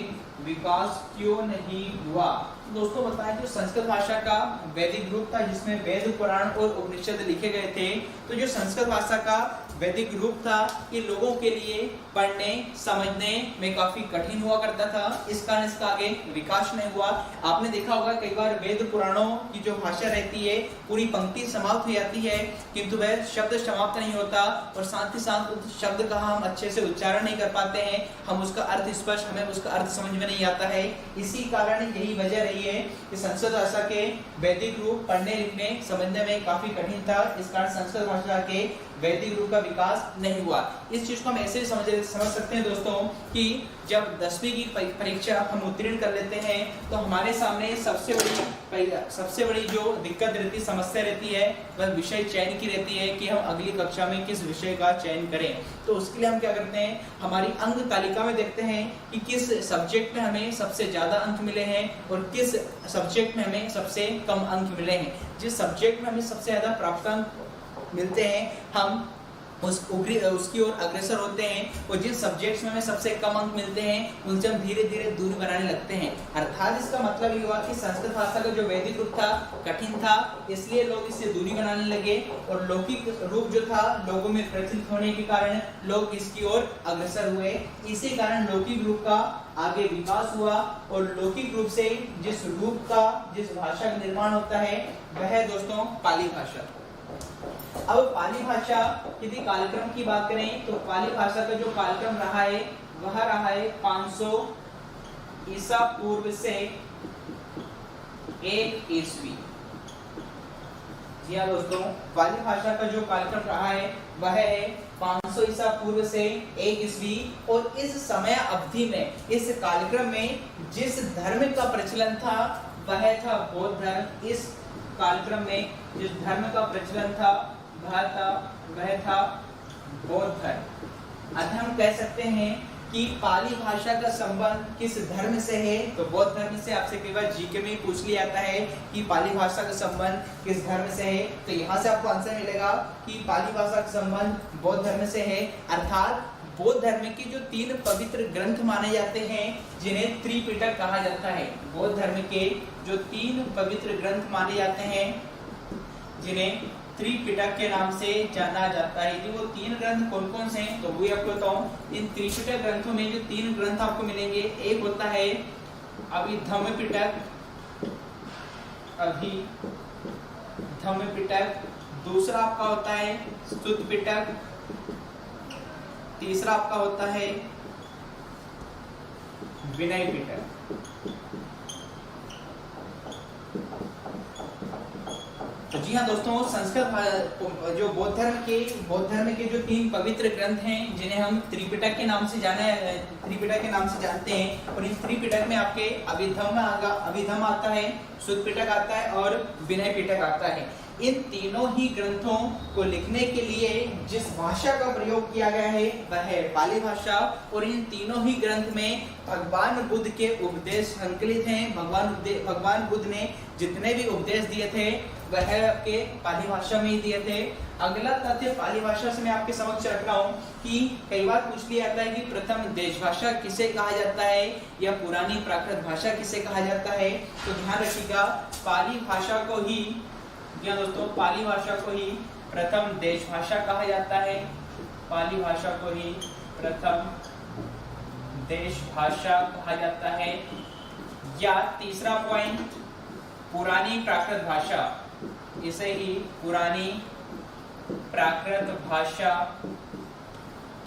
विकास क्यों नहीं हुआ। दोस्तों बताएं जो संस्कृत भाषा का वैदिक रूप था जिसमें वेद पुराण और उपनिषद लिखे गए थे, तो जो संस्कृत भाषा का वैदिक रूप था ये लोगों के लिए पढ़ने समझने में काफी कठिन हुआ करता था, इस कारण इसका आगे विकास नहीं हुआ। आपने देखा होगा कई बार वेद पुराणों की जो भाषा रहती है पूरी पंक्ति समाप्त हो जाती है किंतु वह शब्द समाप्त नहीं होता और साथ ही साथ उस शब्द का हम अच्छे से उच्चारण नहीं कर पाते हैं, हम उसका अर्थ स्पष्ट हमें उसका अर्थ समझ में नहीं आता है। इसी कारण यही वजह रही है कि संस्कृत भाषा के वैदिक रूप पढ़ने लिखने समझने में काफी कठिन था, इस कारण संस्कृत भाषा के वैदिक रूप का विकास नहीं हुआ। इस चीज को हम ऐसे समझ सकते हैं दोस्तों कि जब 10वीं की परीक्षा हम उत्तीर्ण कर लेते हैं तो हमारे सामने सबसे बड़ी जो दिक्कत रहती समस्या रहती है वह विषय चयन की रहती है कि हम अगली कक्षा में किस विषय का चयन करें। तो उसके लिए हम क्या करते हैं, हमारी अंक तालिका में देखते हैं कि किस सब्जेक्ट में हमें सबसे ज्यादा अंक मिले हैं और किस सब्जेक्ट में हमें सबसे कम अंक मिले हैं। जिस सब्जेक्ट में हमें सबसे ज्यादा प्राप्त अंक मिलते हैं हम उसकी ओर अग्रसर होते हैं और जिन सब्जेक्ट्स में हमें सबसे कम अंक मिलते हैं उनसे हम धीरे धीरे दूरी बनाने लगते हैं। अर्थात इसका मतलब ये हुआ कि संस्कृत भाषा का जो वैदिक रूप था कठिन था, इसलिए लोग इससे दूरी बनाने लगे और लौकिक रूप जो था लोगों में प्रचलित होने के कारण लोग इसकी ओर अग्रसर हुए। इसी कारण लौकिक रूप का आगे विकास हुआ और लौकिक रूप से जिस रूप का जिस भाषा का निर्माण होता है वह है दोस्तों पाली भाषा। अब पाली भाषा यदि कालक्रम की बात करें तो पाली भाषा का जो कालक्रम रहा है वह रहा है 500 ईसा पूर्व से 1 ईस्वी। जी हाँ दोस्तों, पाली भाषा का जो कालक्रम रहा है वह है 500 ईसा पूर्व से 1 ईस्वी और इस समय अवधि में इस कालक्रम में जिस धर्म का प्रचलन था वह था बौद्ध धर्म। इस कालक्रम में जिस धर्म का प्रचलन था वह था बौद्ध धर्म। अतः हम कह सकते हैं कि पाली भाषा का संबंध किस धर्म से है, तो बौद्ध धर्म से। आपसे कई बार जीके में पूछ लिया जाता है कि पाली भाषा का संबंध किस धर्म से है, तो यहाँ से आपको आंसर मिलेगा कि पाली भाषा का संबंध बौद्ध धर्म से है। अर्थात बौद्ध धर्म के जो 3 पवित्र ग्रंथ माने जाते हैं जिन्हें त्रिपिटक कहा जाता है, बौद्ध धर्म के जो 3 पवित्र ग्रंथ माने जाते हैं जिन्हें त्रिपिटक के नाम से जाना जाता है। यदि वो 3 ग्रंथ कौन कौन से हैं तो वही आपको बताऊं। इन त्रिपिटक ग्रंथों में जो 3 ग्रंथ आपको मिलेंगे, एक होता है अभिधम्म पिटक, दूसरा आपका होता है स्तुत पिटक, तीसरा आपका होता है विनय पिटक। तो जी हाँ दोस्तों, संस्कृत जो बौद्ध धर्म के जो 3 पवित्र ग्रंथ हैं जिन्हें हम त्रिपिटक के नाम से जानते हैं, और इस त्रिपिटक में आपके अभिधम्म आता है, सुत्त पिटक आता है और विनय पिटक आता है। इन तीनों ही ग्रंथों को लिखने के लिए जिस भाषा का प्रयोग किया गया है वह है पाली भाषा, और इन तीनों ही ग्रंथ में भगवान बुद्ध के उपदेश संकलित हैं। भगवान बुद्ध ने जितने भी उपदेश दिए थे वह आपके पाली भाषा में ही दिए थे। अगला तथ्य पाली भाषा से मैं आपके समक्ष रख रहा हूँ कि कई बार पूछ लिया जाता है कि प्रथम देश भाषा किसे कहा जाता है या पुरानी प्राकृत भाषा किसे कहा जाता है, तो ध्यान रखिएगा पाली भाषा को ही पाली भाषा को ही प्रथम देश भाषा कहा जाता है। पाली भाषा को ही प्रथम देश भाषा कहा जाता है। या तीसरा पॉइंट पुरानी प्राकृत भाषा, इसे ही पुरानी प्राकृत भाषा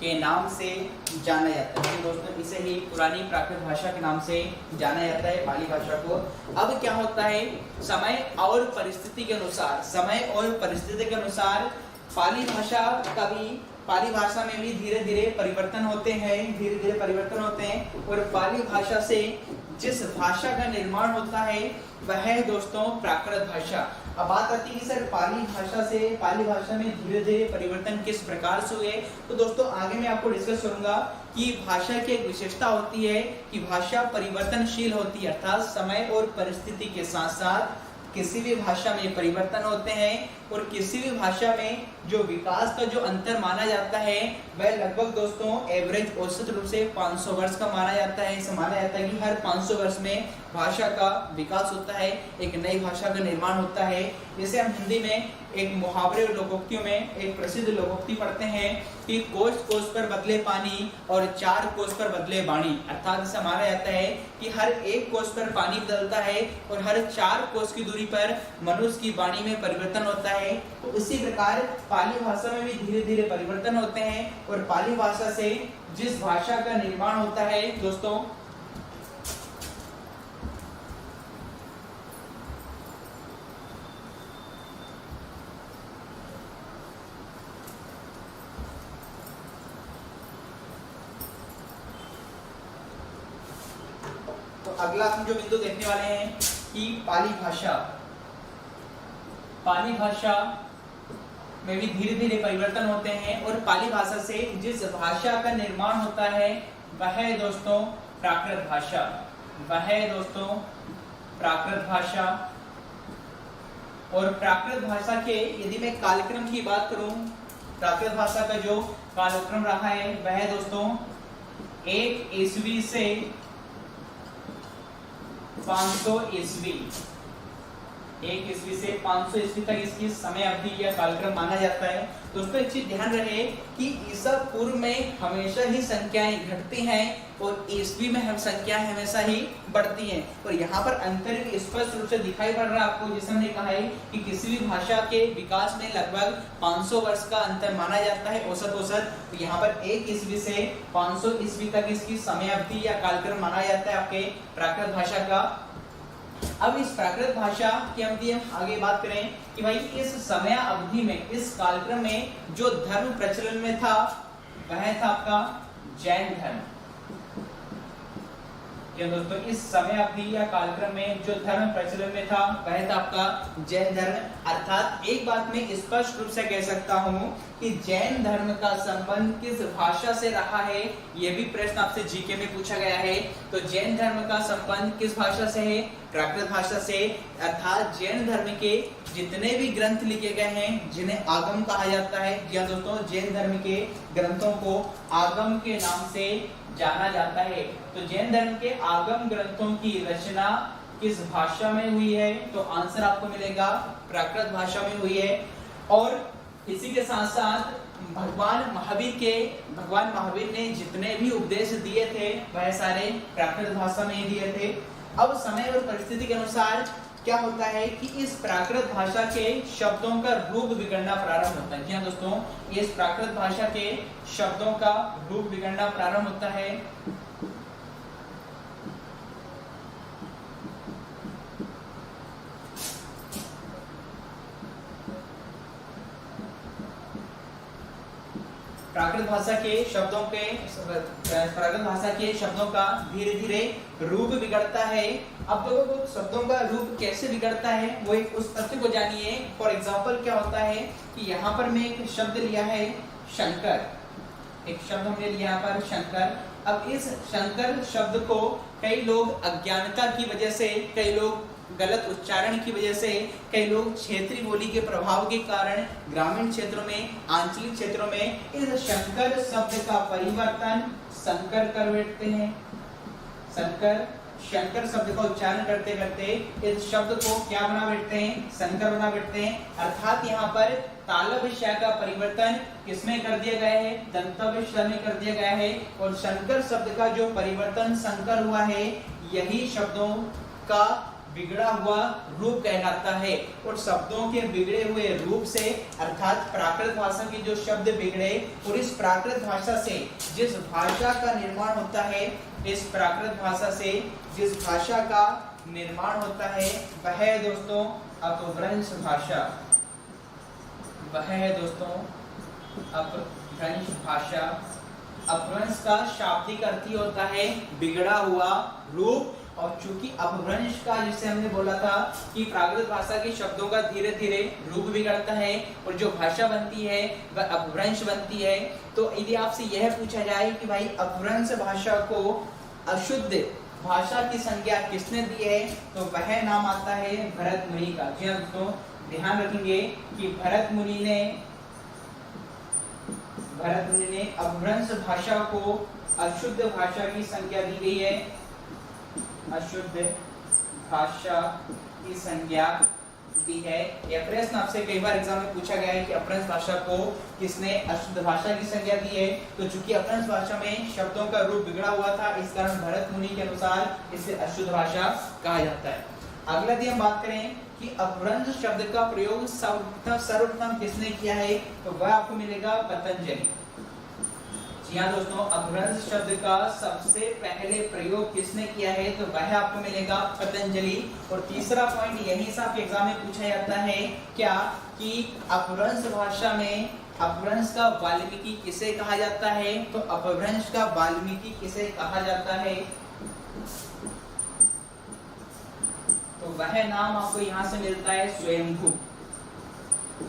के नाम से जाना जाता है। दोस्तों, इसे ही पुरानी प्राकृत भाषा के नाम से जाना जाता है पाली भाषा को। अब क्या होता है, समय और परिस्थिति के अनुसार पाली भाषा में भी धीरे धीरे परिवर्तन होते हैं और पाली भाषा से जिस भाषा का निर्माण होता है वह है दोस्तों प्राकृत भाषा। अब बात आती है कि सर पाली भाषा में धीरे धीरे परिवर्तन किस प्रकार से हुए, तो दोस्तों आगे मैं आपको डिस्कस करूंगा कि भाषा की एक विशेषता होती है कि भाषा परिवर्तनशील होती है, अर्थात समय और परिस्थिति के साथ साथ किसी भी भाषा में परिवर्तन होते हैं। और किसी भी भाषा में जो विकास का जो अंतर माना जाता है वह लगभग दोस्तों एवरेज औसत रूप से 500 वर्ष का माना जाता है। ऐसा माना जाता है कि हर 500 वर्ष में भाषा का विकास होता है, एक नई भाषा का निर्माण होता है। जैसे हम हिंदी में एक मुहावरे और लोकोक्तियों में एक प्रसिद्ध लोकोक्ति पढ़ते हैं कि कोस कोस पर बदले पानी और 4 कोस पर बदले वाणी, अर्थात ऐसा माना जाता है कि हर 1 कोस पर पानी बदलता है और हर 4 कोस की दूरी पर मनुष्य की वाणी में परिवर्तन होता है। तो इसी प्रकार पाली भाषा में भी धीरे धीरे परिवर्तन होते हैं और पाली भाषा से जिस भाषा का निर्माण होता है दोस्तों अगला हम जो बिंदु देखने वाले हैं कि पाली भाषा में भी धीरे धीरे परिवर्तन होते हैं और पाली भाषा से जिस भाषा का निर्माण होता है वह है दोस्तों प्राकृत भाषा। और प्राकृत भाषा के यदि मैं कालक्रम की बात करूं प्राकृत भाषा का जो कालक्रम रहा है वह दोस्तों 1 ईस्वी से 500 ईस्वी, 1 ईस्वी से 500 ईस्वी तक इसकी समय अवधि या कालक्रम माना जाता है। दोस्तों एक चीज ध्यान रहे कि ईसा पूर्व में हमेशा ही संख्याएं घटती हैं और ईस्वी में हम संख्याएं हमेशा ही बढ़ती हैं। और यहाँ पर अंतर स्पष्ट रूप से दिखाई पड़ रहा है आपको, जिसमें हमने कहा है कि किसी भी भाषा के विकास में लगभग 500 वर्ष का अंतर माना जाता है औसत। तो यहाँ पर 1 ईस्वी से 500 ईस्वी तक इसकी समय अवधि या कालक्रम माना जाता है आपके प्राकृत भाषा का। अब इस प्राकृत भाषा की अवधि हम आगे बात करें कि भाई इस समय अवधि में, इस कालक्रम में जो धर्म प्रचलन में था वह था आपका जैन धर्म। दोस्तों इस समय अवधि या कालक्रम में जो धर्म प्रचलन में था वह था आपका जैन धर्म। अर्थात एक बात मैं स्पष्ट रूप से कह सकता हूँ कि जैन धर्म का संबंध किस भाषा से रहा है, यह भी प्रश्न आपसे जीके में पूछा गया है। तो जैन धर्म का संबंध किस भाषा से है? प्राकृत भाषा से। अर्थात जैन धर्म के जितने भी ग्रंथ लिखे गए हैं जिन्हें आगम कहा जाता है, जी दोस्तों जैन धर्म के ग्रंथों को आगम के नाम से जाना जाता है। तो जैन धर्म के आगम ग्रंथों की रचना किस भाषा में हुई है? तो आंसर आपको मिलेगा प्राकृत भाषा में हुई है। और इसी के साथ साथ भगवान महावीर ने जितने भी उपदेश दिए थे वह सारे प्राकृत भाषा में ही दिए थे। अब समय और परिस्थिति के अनुसार क्या होता है कि इस प्राकृत भाषा के शब्दों का रूप बिगड़ना प्रारंभ होता है। जी हाँ दोस्तों, इस प्राकृत भाषा के शब्दों का रूप बिगड़ना प्रारंभ होता है। प्राकृत भाषा के शब्दों का धीरे धीरे रूप बिगड़ता है। अब देखो शब्दों का रूप कैसे बिगड़ता है वो एक उस तथ्य को जानिए। फॉर एग्जाम्पल क्या होता है कि यहाँ पर मैं एक शब्द लिया है शंकर, एक शब्द हमने लिया यहाँ पर शंकर। अब इस शंकर शब्द को कई लोग अज्ञानता की वजह से, कई लोग गलत उच्चारण की वजह से, कई लोग क्षेत्रीय बोली के प्रभाव के कारण ग्रामीण क्षेत्रों में, आंचलिक क्षेत्रों में इस शंकर शब्द का परिवर्तन शंकर कर बैठते हैं। शंकर शब्द का उच्चारण करते करते इस शब्द को क्या बना बैठते हैं? शंकर बना बैठते हैं। अर्थात यहाँ पर तालव्य श का परिवर्तन किसमें कर दिया गया है? दंतव्य श में कर दिया गया है। और शंकर शब्द का जो परिवर्तन शंकर हुआ है यही शब्दों का बिगड़ा हुआ रूप कहलाता है। और शब्दों के बिगड़े हुए रूप से अर्थात प्राकृत भाषा के जो शब्द बिगड़े और इस प्राकृत भाषा से जिस भाषा का निर्माण होता है, इस प्राकृत भाषा से जिस भाषा का निर्माण होता है वह है दोस्तों अपभ्रंश भाषा। वह है दोस्तों अपभ्रंश भाषा। अपभ्रंश का शाब्दिक अर्थ होता है बिगड़ा हुआ रूप। और चूंकि अपभ्रंश का, जिसे हमने बोला था कि प्राकृत भाषा के शब्दों का धीरे धीरे रूप बिगड़ता है और जो भाषा बनती है वह अपभ्रंश बनती है। तो यदि आपसे यह पूछा जाए कि भाई अपभ्रंश भाषा को अशुद्ध भाषा की संज्ञा किसने दी है, तो वह नाम आता है भरत मुनि का। जी हाँ दोस्तों, ध्यान रखेंगे कि भरत मुनि ने अपभ्रंश भाषा को अशुद्ध भाषा की संज्ञा दी गई है। अशुद्ध भाषा की संज्ञा दी है। यह प्रश्न आपसे कई बार एग्जाम में पूछा गया है कि अपभ्रंश भाषा को किसने अशुद्ध भाषा की संज्ञा दी है। तो चूंकि अपभ्रंश भाषा में शब्दों का रूप बिगड़ा हुआ था, इस कारण भरत मुनि के अनुसार इसे अशुद्ध भाषा कहा जाता है। अगला यदि हम बात करें कि अपभ्रंश शब्द का प्रयोग सर्वप्रथम किसने किया है, तो वह आपको मिलेगा पतंजलि। जी हाँ दोस्तों, अपभ्रंश शब्द का सबसे पहले प्रयोग किसने किया है, तो वह आपको मिलेगा पतंजलि। और तीसरा पॉइंट यही से आपके एग्जाम में पूछा जाता है क्या कि अपभ्रंश भाषा में अपभ्रंश का वाल्मीकि किसे कहा जाता है, तो अपभ्रंश का वाल्मीकि किसे कहा जाता है, तो वह नाम आपको यहाँ से मिलता है स्वयंभू।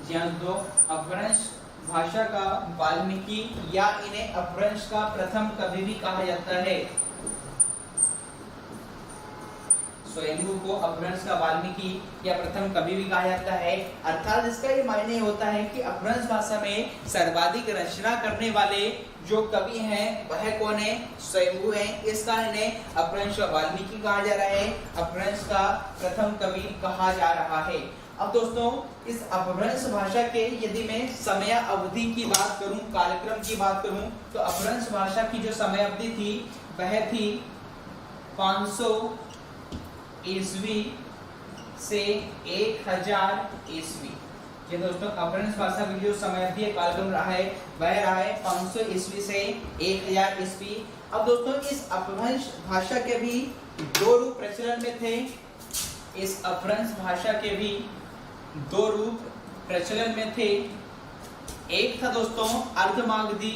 जी हाँ दोस्तों, अपभ्रंश भाषा का वाल्मीकि या इन्हें अपभ्रंश का प्रथम कवि भी कहा जाता है। स्वयंभू को अपभ्रंश का वाल्मीकि या प्रथम कवि भी कहा जाता है। अर्थात इसका ये मायने होता है कि अपभ्रंश भाषा में सर्वाधिक रचना करने वाले जो कवि हैं वह कौन है? स्वयंभू है। इस कारण इन्हें अपभ्रंश का वाल्मीकि कहा जा रहा है, अपभ्रंश का प्रथम कवि कहा जा रहा है। अब दोस्तों इस अपभ्रंश भाषा के यदि मैं समय अवधि की बात करूं, कालक्रम की बात करूं, तो अपभ्रंश भाषा की जो समय अवधि थी वह थी 500 ईस्वी से 1000 ईस्वी। ये दोस्तों अपभ्रंश भाषा की जो समय अवधि कालक्रम रहा है वह रहा है 500 ईस्वी से 1000 ईस्वी। अब दोस्तों इस अपभ्रंश भाषा के भी दो रूप प्रचलन में थे। इस अपभ्रंश भाषा के भी दो रूप प्रचलन में थे। एक था दोस्तों अर्धमागधी,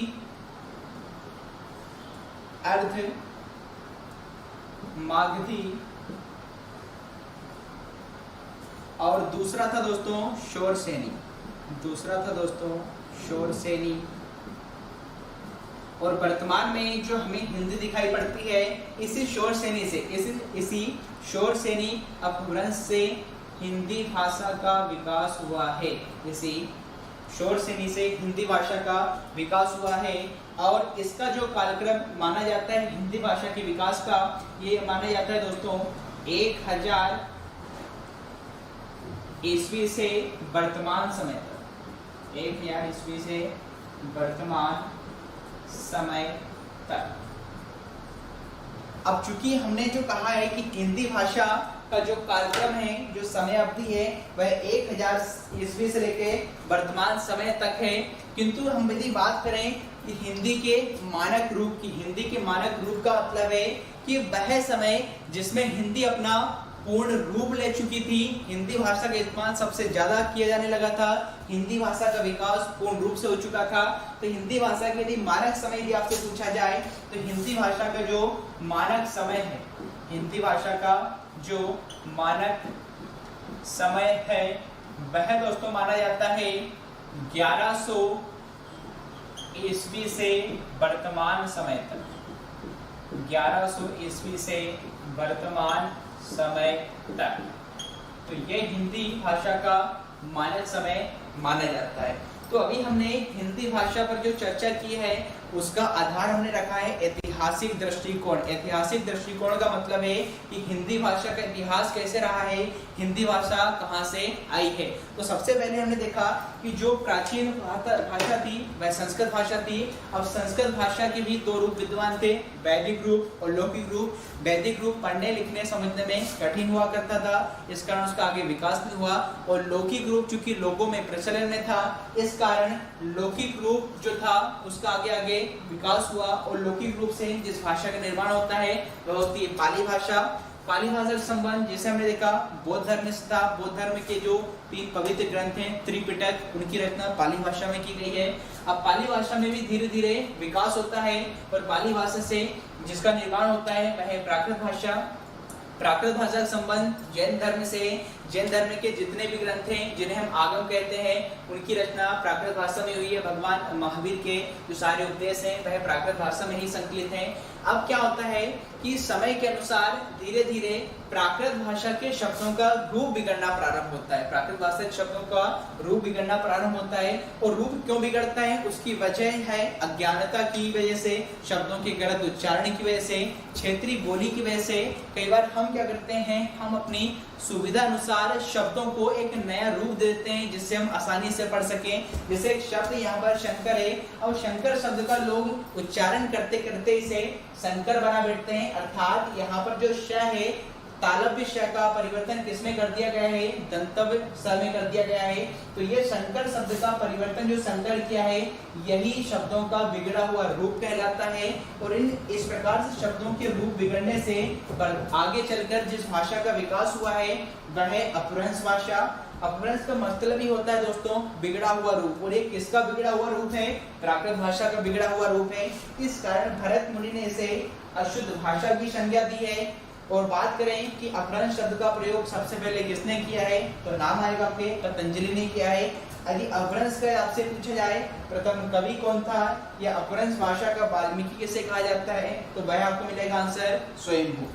और दूसरा था दोस्तों शोरसेनी। और वर्तमान में जो हमें हिंदी दिखाई पड़ती है इसी शोरसेनी अपभ्रंश से हिंदी भाषा का विकास हुआ है। इसी शोरसेनी से हिंदी भाषा का विकास हुआ है। और इसका जो कालक्रम माना जाता है हिंदी भाषा के विकास का, ये माना जाता है दोस्तों 1000 ईस्वी से वर्तमान समय तक। 1000 ईस्वी से वर्तमान समय तक। अब चूंकि हमने जो कहा है कि हिंदी भाषा का जो कालक्रम है, जो समय अवधि है, वह 1000 ईस्वी से लेकर वर्तमान समय तक है, किंतु हम यदि बात करें कि हिंदी के मानक रूप का मतलब है कि वह समय जिसमें हिंदी अपना पूर्ण रूप ले चुकी थी, हिंदी भाषा का इस्तेमाल सबसे ज्यादा किया जाने लगा था, हिंदी भाषा का विकास पूर्ण रूप से हो चुका था। तो हिंदी भाषा के यदि मानक समय यदि आपसे पूछा जाए तो हिंदी भाषा का जो मानक समय है, हिंदी भाषा का जो मानक समय है वह दोस्तों माना जाता है 1100 ईस्वी से वर्तमान समय तक। 1100 ईस्वी से वर्तमान समय तक। तो ये हिंदी भाषा का मानक समय माना जाता है। तो अभी हमने हिंदी भाषा पर जो चर्चा की है उसका आधार हमने रखा है ऐतिहासिक दृष्टिकोण। ऐतिहासिक दृष्टिकोण का मतलब है कि हिंदी भाषा का इतिहास कैसे रहा है, हिंदी भाषा कहाँ से आई है। तो सबसे पहले हमने देखा कि जो प्राचीन भाषा थी वह संस्कृत भाषा थी। अब संस्कृत भाषा के भी दो रूप विद्यमान थे, वैदिक रूप और लौकिक रूप। वैदिक रूप पढ़ने लिखने समझने में कठिन हुआ करता था, इस कारण उसका आगे विकास नहीं हुआ। और लौकिक रूप चूंकि लोगों में प्रचलन में था, इस कारण लौकिक रूप जो था उसका आगे विकास हुआ। और लौकिक रूप से जिस भाषा का निर्माण होता है वह होती है पाली भाषा। पाली भाषा का संबंध जैसे हमने देखा बौद्ध धर्म से था। बौद्ध धर्म के जो 3 पवित्र ग्रंथ हैं त्रिपिटक, उनकी रचना पाली भाषा में की गई है। अब पाली भाषा में भी धीरे धीरे विकास होता है और पाली भाषा से जिसका निर्माण होता है वह है प्राकृत भाषा। प्राकृत भाषा का संबंध जैन धर्म से। जैन धर्म के जितने भी ग्रंथ हैं जिन्हें हम आगम कहते हैं उनकी रचना प्राकृत भाषा में हुई है। भगवान महावीर के जो सारे उपदेश हैं वह प्राकृत भाषा में ही संकलित हैं। अब क्या होता है कि समय के अनुसार धीरे धीरे प्राकृत भाषा के शब्दों का रूप बिगड़ना प्रारंभ होता है। प्राकृत भाषा के शब्दों का रूप बिगड़ना प्रारंभ होता है। और रूप क्यों बिगड़ता है उसकी वजह है अज्ञानता की वजह से, शब्दों के गलत उच्चारण की वजह से, क्षेत्रीय बोली की वजह से। कई बार हम क्या करते हैं, हम अपनी सुविधा अनुसार शब्दों को एक नया रूप देते हैं जिससे हम आसानी से पढ़ सकें। जैसे एक शब्द यहाँ पर शंकर है और शंकर शब्द का लोग उच्चारण करते करते इसे शंकर बना बैठते हैं। अर्थात यहाँ पर जो श है तालव्य श का परिवर्तन किसमें कर दिया गया है, दंतव्य स में कर दिया गया है। तो ये शंकर शब्द का परिवर्तन जो शंकर किया है यही शब्दों का बिगड़ा हुआ रूप कहलाता है। और इस प्रकार से शब्दों के रूप बिगड़ने से आगे चलकर जिस भाषा का विकास हुआ है वह है अपभ्रंश भाषा। अपभ्रंश का मतलब ही होता है दोस्तों बिगड़ा हुआ रूप। और ये किसका बिगड़ा हुआ रूप है, प्राकृत भाषा का बिगड़ा हुआ रूप है। इस कारण भरत मुनि ने इसे अशुद्ध भाषा की संज्ञा दी है। और बात करें कि अपभ्रंश शब्द का प्रयोग सबसे पहले किसने किया है, तो नाम आएगा आपके पतंजलि ने किया है। यदि अपभ्रंश का आपसे पूछा जाए प्रथम कवि कौन था या अपभ्रंश भाषा का वाल्मीकि किसे कहा जाता है, तो वह आपको मिलेगा आंसर स्वयंभू।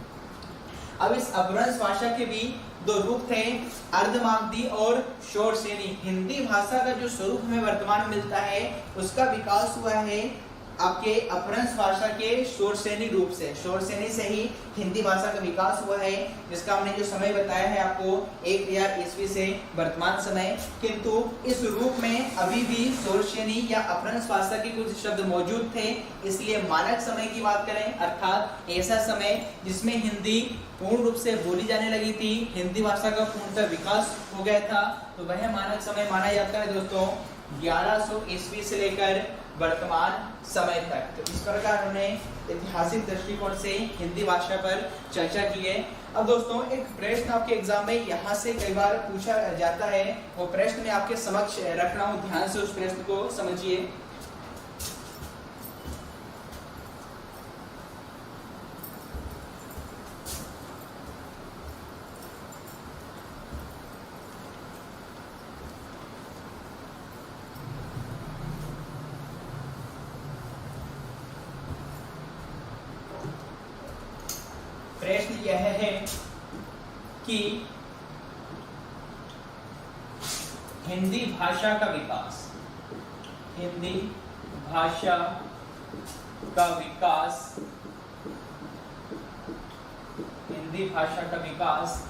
अब इस अपभ्रंश भाषा के भी दो रूप थे, अर्धमागधी और शोरसेनी। हिंदी भाषा का जो स्वरूप हमें वर्तमान में मिलता है उसका विकास हुआ है आपके अपभ्रंश भाषा के शोरसेनी रूप से। शोरसेनी से ही हिंदी भाषा का विकास हुआ है, जिसका हमने जो समय बताया है आपको 1000 ईस्वी से वर्तमान समय। किंतु इस रूप में अभी भी शोरसेनी या अपभ्रंश भाषा के कुछ शब्द मौजूद थे, इसलिए मानक समय की बात करें अर्थात ऐसा समय जिसमें हिंदी पूर्ण रूप से बोली जाने लगी थी, हिंदी भाषा का पूर्णतः विकास हो गया था, तो वह मानक समय माना जाता है दोस्तों 1100 ईस्वी से लेकर वर्तमान समय तक। तो इस प्रकार हमने ऐतिहासिक दृष्टिकोण से हिंदी भाषा पर चर्चा की है। अब दोस्तों एक प्रश्न आपके एग्जाम में यहाँ से कई बार पूछा जाता है, वो प्रश्न मैं आपके समक्ष रख रहा हूँ, ध्यान से उस प्रश्न को समझिए। प्रश्न यह है कि हिंदी भाषा का विकास, हिंदी भाषा का विकास, हिंदी भाषा का विकास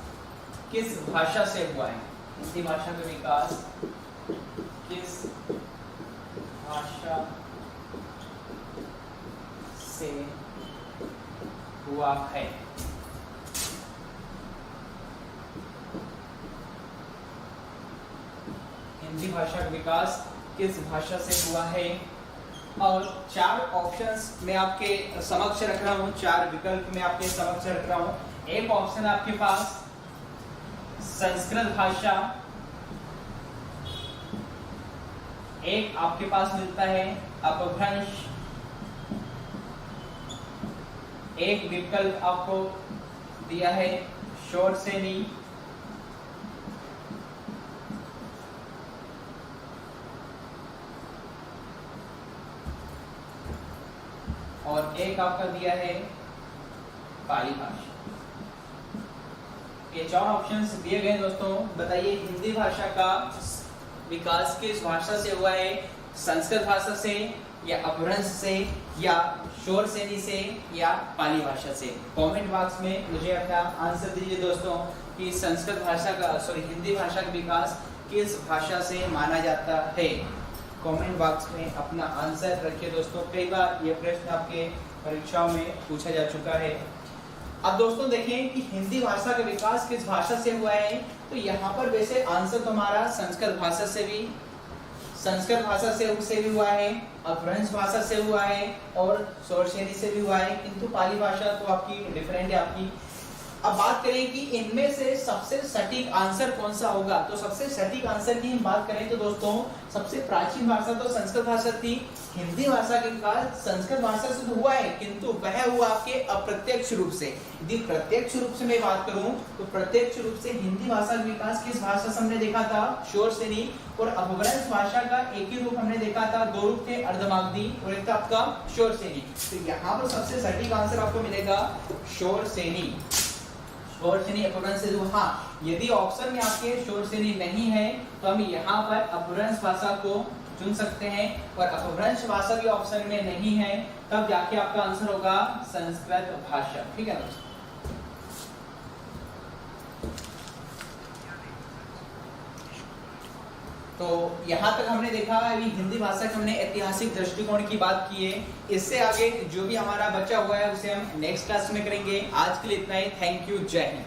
किस भाषा से हुआ है? हिंदी भाषा का विकास किस भाषा से हुआ है? हिंदी भाषा का विकास किस भाषा से हुआ है? और 4 ऑप्शंस मैं आपके समक्ष रख रहा हूं, 4 विकल्प मैं आपके समक्ष रख रहा हूं। एक ऑप्शन आपके पास संस्कृत भाषा, एक आपके पास मिलता है अपभ्रंश, एक विकल्प आपको दिया है शोरसेनी, और एक आपका दिया है पाली भाषा। ये 4 ऑप्शंस दिए गए दोस्तों। बताइए हिंदी भाषा का विकास किस भाषा से हुआ है? संस्कृत भाषा से या अपभ्रंश से या शोरसेनी से या पाली भाषा से? कमेंट बॉक्स में मुझे अपना आंसर दीजिए दोस्तों कि संस्कृत भाषा का हिंदी भाषा का विकास किस भाषा से माना जाता है। कमेंट बॉक्स में अपना आंसर रखिए दोस्तों। कई बार ये प्रश्न आपके परीक्षाओं में पूछा जा चुका है। अब दोस्तों देखें कि हिंदी भाषा का विकास किस भाषा से हुआ है, तो यहाँ पर वैसे आंसर तो हमारा संस्कृत भाषा से भी हुआ है, अपभ्रंश भाषा से हुआ है और शोरसेनी से भी हुआ है, किंतु पाली भाषा तो आपकी डिफरेंट है आपकी। अब बात करें कि इनमें से सबसे सटीक आंसर कौन सा होगा, तो सबसे सटीक आंसर की हम बात करें तो दोस्तों सबसे प्राचीन भाषा तो संस्कृत भाषा थी। हिंदी भाषा के विकास संस्कृत भाषा से तो हुआ है, किंतु वह हुआ आपके अप्रत्यक्ष रूप से। यदि प्रत्यक्ष रूप से मैं बात करूं तो प्रत्यक्ष रूप से हिंदी भाषा का विकास किस भाषा से हमने देखा था? शोरसेनी। और अपभ्रंश भाषा का एक ही रूप हमने देखा था, 2 रूप थे, अर्धमागधी और एक था आपका शोरसेनी। तो यहाँ पर सबसे सटीक आंसर आपको मिलेगा शोरसेनी। शोरसेनी अपभ्रंश से हाँ, यदि ऑप्शन में आपके शोरसेनी नहीं है तो हम यहाँ पर अपभ्रंश भाषा को चुन सकते हैं, और अपभ्रंश भाषा भी ऑप्शन में नहीं है तब जाके आपका आंसर होगा संस्कृत भाषा। ठीक है दोस्तों। तो यहाँ तक हमने देखा अभी हिंदी भाषा के हमने ऐतिहासिक दृष्टिकोण की बात की है। इससे आगे जो भी हमारा बचा हुआ है उसे हम नेक्स्ट क्लास में करेंगे। आज के लिए इतना ही। थैंक यू, जय हिंद।